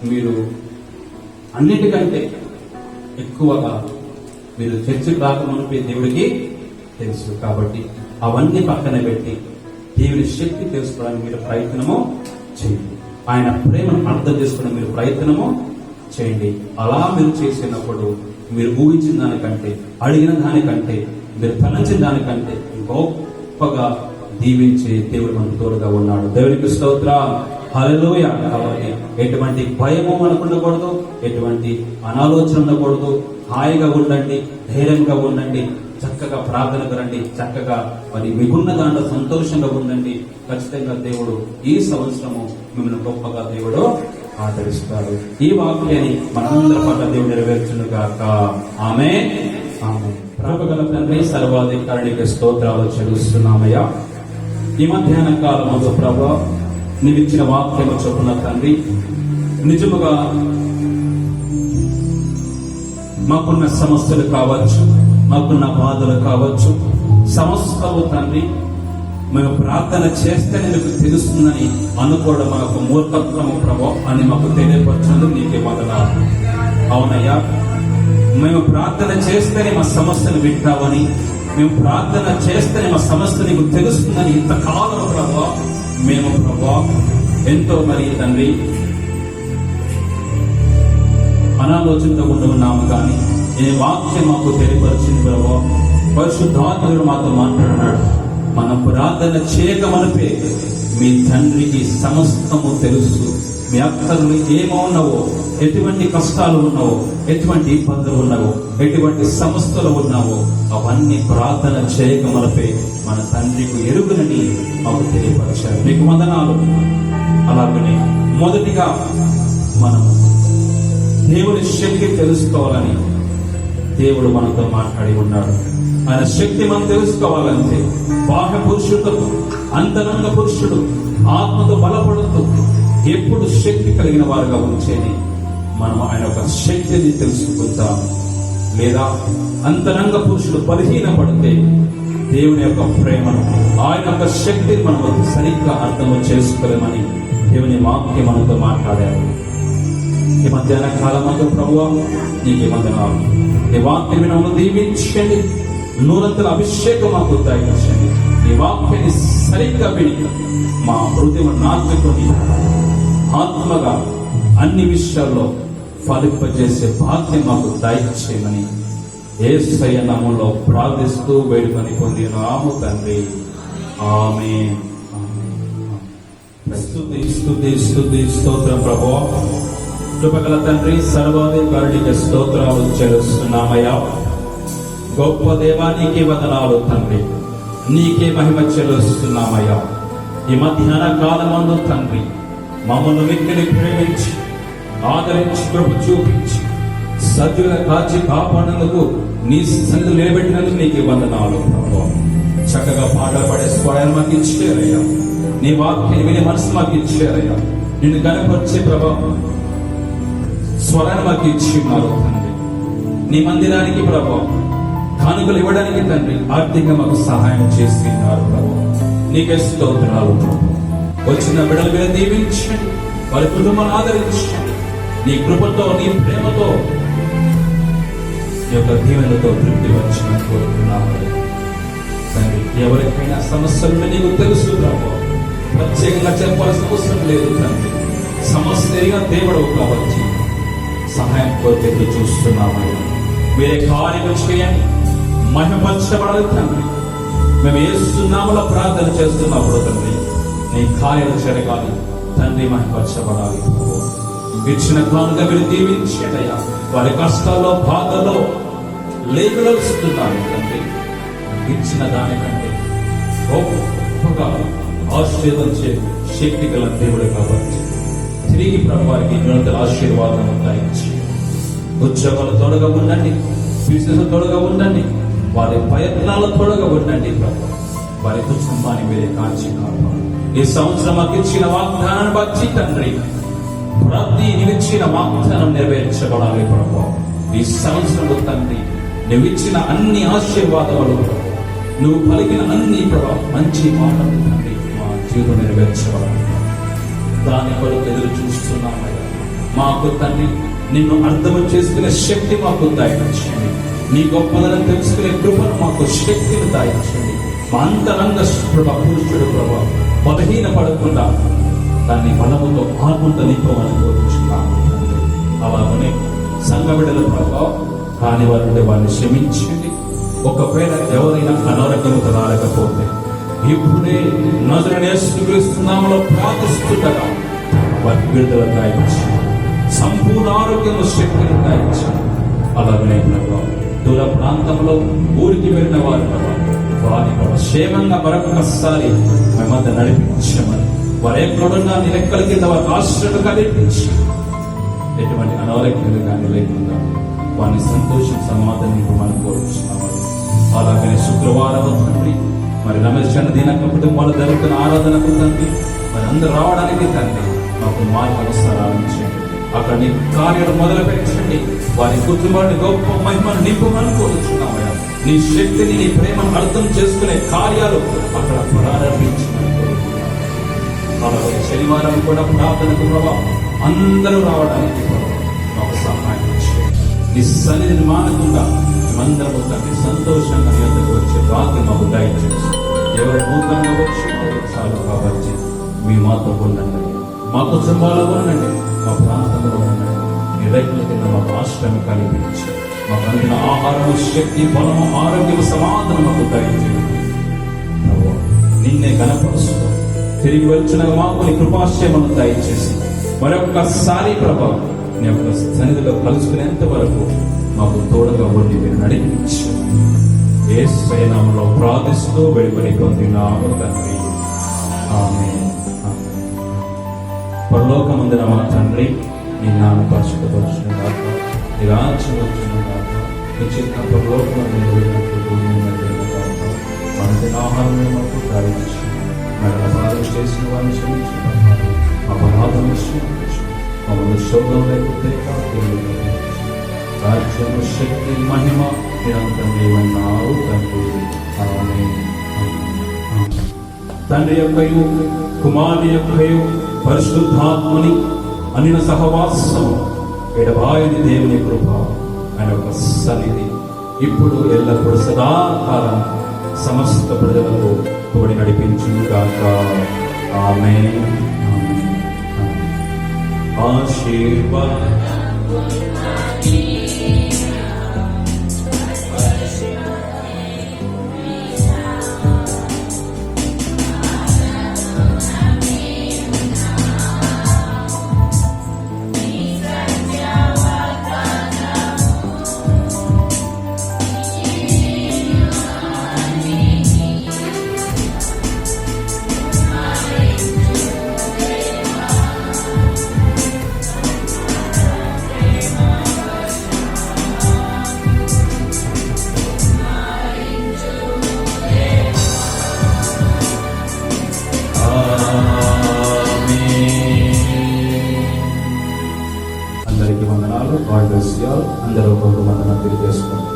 Speaker 1: మీరు అన్నిటికంటే ఎక్కువగా మీరు చర్చకు రాకమునిపే దేవుడికి తెలుసు. కాబట్టి అవన్నీ పక్కన పెట్టి దేవుని శక్తి తెలుసుకోవడానికి మీరు ప్రయత్నము చేయండి. ఆయన ప్రేమను అర్థం చేసుకోవడానికి మీరు ప్రయత్నము చేయండి. అలా మీరు చేసినప్పుడు మీరు ఊహించిన దానికంటే, అడిగిన దానికంటే, మీరు తలంచిన దానికంటే గొప్పగా దీవించే దేవుడు మనకు తోడుగా ఉన్నాడు. దేవునికి స్తోత్రం. హల్లెలూయా. కాబట్టి ఎటువంటి భయము మనకు ఉండకూడదు, ఎటువంటి అనాలోచన ఉండకూడదు. హాయిగా ఉండండి, ధైర్యంగా ఉండండి, చక్కగా ప్రార్థనకు రండి, చక్కగా మరి మిగున్న దాంట్లో సంతోషంగా ఉండండి. ఖచ్చితంగా దేవుడు ఈ సంవత్సరము మిమ్మల్ని గొప్పగా దేవుడు ఆదరిస్తాడు. ఈ వాక్యాన్ని మనందరి పట్ల దేవుడు నెరవేర్చును గాక. ఆమేన్. ఆమేన్. ప్రభుగల తండ్రి, సర్వాధికారునికి స్తోత్రాలు చెల్లిస్తున్నామయ్యా. ఈ మధ్యాహ్న కాలమందు ప్రభు నీవిచ్చిన వాక్యము చొప్పున తండ్రి, నిజముగా మాకున్న సమస్యలు కావచ్చు, మాకున్న బాధలు కావచ్చు, సమస్తము తండ్రి మేము ప్రార్థన చేస్తేనే మీకు తెలుస్తుందని అనుకోవడం మాకు మూర్ఖత్వము ప్రభు అని మాకు తెలియపరచదు. నీకే వందనాలు. అవునయ్యా, మేము ప్రార్థన చేస్తేనే మా సమస్యను వింటావని, మేము ప్రార్థన చేస్తేనే మా సమస్య నీకు తెలుస్తుందని ఇంతకాలం ప్రభు మేము ప్రభు ఎంతో మరి తండ్రి అనాలోచనతో ఉన్నాము. కానీ ఈ వాక్యం మాకు తెలియపరిచింది ప్రభు. పరిశుద్ధాత్ముడు మాతో మాట్లాడినాడు. మనం ప్రార్థన చేయకమనిపే మీ తండ్రికి సమస్తము తెలుసు. మీ అక్కర్లు ఏమవున్నావో, ఎటువంటి కష్టాలు ఉన్నావో, ఎటువంటి ఇబ్బందులు ఉన్నావో, ఎటువంటి సమస్యలు ఉన్నావో అవన్నీ ప్రార్థన చేయకమనిపే మన తండ్రికి ఎరుగునని మాకు తెలియపరిచారు. మీకు వందనాలు. అలాగనే మొదటిగా మనం దేవుని శక్తి తెలుసుకోవాలని దేవుడు మనతో మాట్లాడి ఉన్నాడు. ఆయన శక్తి మనం తెలుసుకోవాలంటే బాహ్య పురుషుడు, అంతరంగ పురుషుడు ఆత్మతో బలపడుతూ ఎప్పుడు శక్తి కలిగిన వారుగా ఉంచేది మనం ఆయన యొక్క శక్తిని తెలుసుకుంటాం. లేదా అంతరంగ పురుషుడు బలహీనపడితే దేవుని యొక్క ప్రేమను, ఆయన యొక్క శక్తిని మనం సరిగ్గా అర్థం చేసుకోలేమని దేవుని వాక్యం మనతో మాట్లాడారు. ఈ మధ్యాహ్న కాలమందు ప్రభువా నీకు వందనాలు. ఈ వాక్యం వినము దీవించండి. నూరంతల అభిషేకం మాకు దయచేయండి. ఈ వాక్యాన్ని సరిగ్గా విని మా హృదయం నాటుకొని ఆత్మగా అన్ని విషయాల్లో ఫలింపజేసే భాగ్యం మాకు దయచేయమని యేసయ్య నామములో ప్రార్థిస్తూ వేడుకొని పొందినాము తండ్రి. ఆమేన్. స్తుతి స్తుతి స్తుతి స్తోత్రం ప్రభువా. కృపగల తండ్రి, సర్వాధికారునికి స్తోత్రాలు చెల్లిస్తున్నామయ్యా. గొప్ప దేవా నీకే వందనాలు తండ్రి. నీకే మహిమ చెల్లిస్తున్నామయ్యా. ఈ మధ్యాహ్న కాలమందు తండ్రి మమ్మల్ని మిక్కిలి ప్రేమించి ఆదరించి కృప చూపించి సజ్జుగా కాచి కాపాడేందుకు నీ సన్నిధిలో నిలబెట్టినందుకు నీకే వందనాలు ప్రభువా. చక్కగా పాటలు పాడే స్వరాన్ని మాకు ఇచ్చారయ్యా. నీ వాక్యాన్ని వినే మనసు మాకు ఇచ్చారయ్యా. నిన్ను గణపరిచే ప్రభావం స్వరాన్ని మాకు ఇచ్చి ఉన్నారు తండ్రి. నీ మందిరానికి ప్రభావం కానుకలు ఇవ్వడానికి తండ్రి ఆర్థికంగా మాకు సహాయం చేసి ఉన్నారు ప్రభు. నీకే స్తోత్రాలు ప్రభు. వచ్చిన బిడ్డల మీద దీవించండి, వారి కుటుంబాన్ని ఆదరించండి. నీ కృపతో, నీ ప్రేమతో, నీ యొక్క దీవెనలతో తృప్తి వచ్చిన కోరుతున్నాము తండ్రి. ఎవరికైనా సమస్యలు నీకు తెలుసు ప్రభు, ప్రత్యేకంగా చెప్పాల్సిన అవసరం లేదు తండ్రి. సమస్యగా దేవుడు కావచ్చు, సహాయం కోరితే చూస్తున్నామయ్యా. మీరే కార్యం చేయండి, మహిమపరచబడాలి తండ్రి. మేము ఏస్తున్నాములో ప్రార్థన చేస్తున్నప్పుడు తండ్రి నీ కార్యాలు జరగాలి తండ్రి, మహిమపరచబడాలి. ఇచ్చిన కానుక మీరు దీవించేదయ్యా. వారి కష్టాల్లో బాధల్లో లేవలుస్తున్నాను తండ్రి. ఇచ్చిన దానికంటే గొప్పగా ఆశీర్వదించే శక్తి గల దేవుడు కాబట్టి తిరిగి ప్రభు వారికి నిరంతర ఆశీర్వాదం దయచి ఉద్యోగాలు తోడుగా ఉండండి, బిజినెస్ తోడుగా ఉండండి, వారి ప్రయత్నాలు తోడుగా ఉండండి ప్రభు. వారి కుటుంబాన్ని మీరే కాచి కాపాడు. ఈ సంవత్సరం మాకు ఇచ్చిన వాగ్దానాన్ని బట్టి తండ్రి ప్రతి ఇచ్చిన వాగ్దానం నెరవేర్చబడాలి ప్రభు. ఈ సంవత్సరంలో తండ్రి నువ్వు ఇచ్చిన అన్ని ఆశీర్వాదాలు, నువ్వు పలికిన అన్ని ప్రభావ మంచి మాటలు తండ్రి మా జీవితం నెరవేర్చబడాలి. దాని కొరకు ఎదురు చూస్తున్నామయ్యా. మాకు తండ్రి నిన్ను అర్థం చేసుకునే శక్తి మాకు దయచేయండి. నీ గొప్పదనం తెలుసుకునే కృపను మాకు శక్తిని దయచేయండి. మా అంతరంగ పురుషుడు ప్రభావ బలహీన పడకుండా దాన్ని బలముతో ఆత్మతో నింపమని కోరుచున్నాము తండ్రి. అలాగనే సంఘ బిడ్డల ప్రభావం కాని వారి వారిని క్షమించండి. ఒకవేళ ఎవరైనా అనారోగ్యంతో రాలేకపోతే ఇప్పుడే నజరుడైన యేసుక్రీస్తు నామములో ప్రార్థిస్తుండగా వారికి విడుదల దయచేయండి, సంపూర్ణ ఆరోగ్యం శక్తిని దయచేయండి. అలాగనే ప్రభావం దూర ప్రాంతంలో ఊరికి వెళ్ళిన వారి వారి క్షేమంగా మరొకసారి మేమంతా నడిపించమని, వారు ఎక్కడున్నా నీ రెక్కల కింద వారి ఆశ్రయం కల్పించి ఎటువంటి అనారోగ్యాలు కానీ లేకుండా వారిని సంతోషం సమాధానం మనం కోరుతున్నామని. అలాగనే శుక్రవారం తండ్రి మరి రమేష్ దినక కుటుంబాలు జరుగుతున్న ఆరాధనకు తండ్రి మరి అందరూ రావడానికి తండ్రి మాకు మార్గవసరాలను చేయండి. అక్కడ నీ కార్యాలు మొదలు పెట్టండి. వారి కుటుంబాన్ని గొప్ప మహిమను నింపమని కోరుచున్నామయ్యా. నీ శక్తిని నీ ప్రేమను అర్థం చేసుకునే కార్యాలు అక్కడ ప్రారంభించమని కోరుతున్నాం. అలాగే శనివారం కూడా ప్రార్థనకు ప్రభావం అందరూ రావడానికి మాకు సహాయం చేయండి. నీ సన్నిధిని మానకుండా మేమందరము తండ్రి సంతోషంగా నీ వద్దకు వచ్చే భాగ్యం మాకు దయచేసి, ఎవరు నూతనంగా వచ్చి చాలు కాబట్టి మీ మాతో ఉండండి, మా కుటుంబాల్లో ఉండండి, మా ప్రాంతంలో ఉండండి. నీ రైతుల కింద మాకు ఆశ్రయం కల్పించి మాకు అందిన ఆహారము, శక్తి, బలము, ఆరోగ్యము, సమాధానం మాకు దయచేయండి. నిన్నే గణపరుస్తూ తిరిగి వచ్చిన మాకు నీ కృపాశ్రయమును దయచేసి మరొకసారి ప్రభావం నీ యొక్క సన్నిధిలో కలుసుకునేంత వరకు మాకు తోడుగా ఉండి మీరు నడిపించమని యేసు నామములో ప్రార్థిస్తూ వేడుకొని పొందినాము తండ్రి. ఆమేన్. పరలోకమందున మా తండ్రి, నీ నామము పరిశుద్ధపరచునుగాక, నీ రాజ్యం వచ్చునుగాక, నీ చిత్తం పరలోకమందు నెరవేరినట్లు భూమి మీద నెరవేరునుగాక. మన దినాహారం మాకు దయచేసి మన అపరాధం చేసిన వారిని క్షమించు, అపరాధం క్షమించు, మమ్మల్ని శోధన లేకపోతే రాజ్యం, శక్తి, మహిమ నిరంతరం నీవన్నావు తండ్రి. ఆమేన్. తండ్రి యొక్కయు కుమారుని యొక్కయు పరిశుద్ధాత్మని అనిన సహవాసం ఎడబాయని దేవుని కృప ఆయన యొక్క సన్నిధి ఇప్పుడు ఎల్లప్పుడు సదాకాలం సమస్త ప్రజలకు తోడి నడిపించుగాక. ఆమేన్. ఆశీర్వాద అందరికీ వందనాలు. God bless you all. అందరూ ఒక వందనాలు తెలియజేసుకోండి.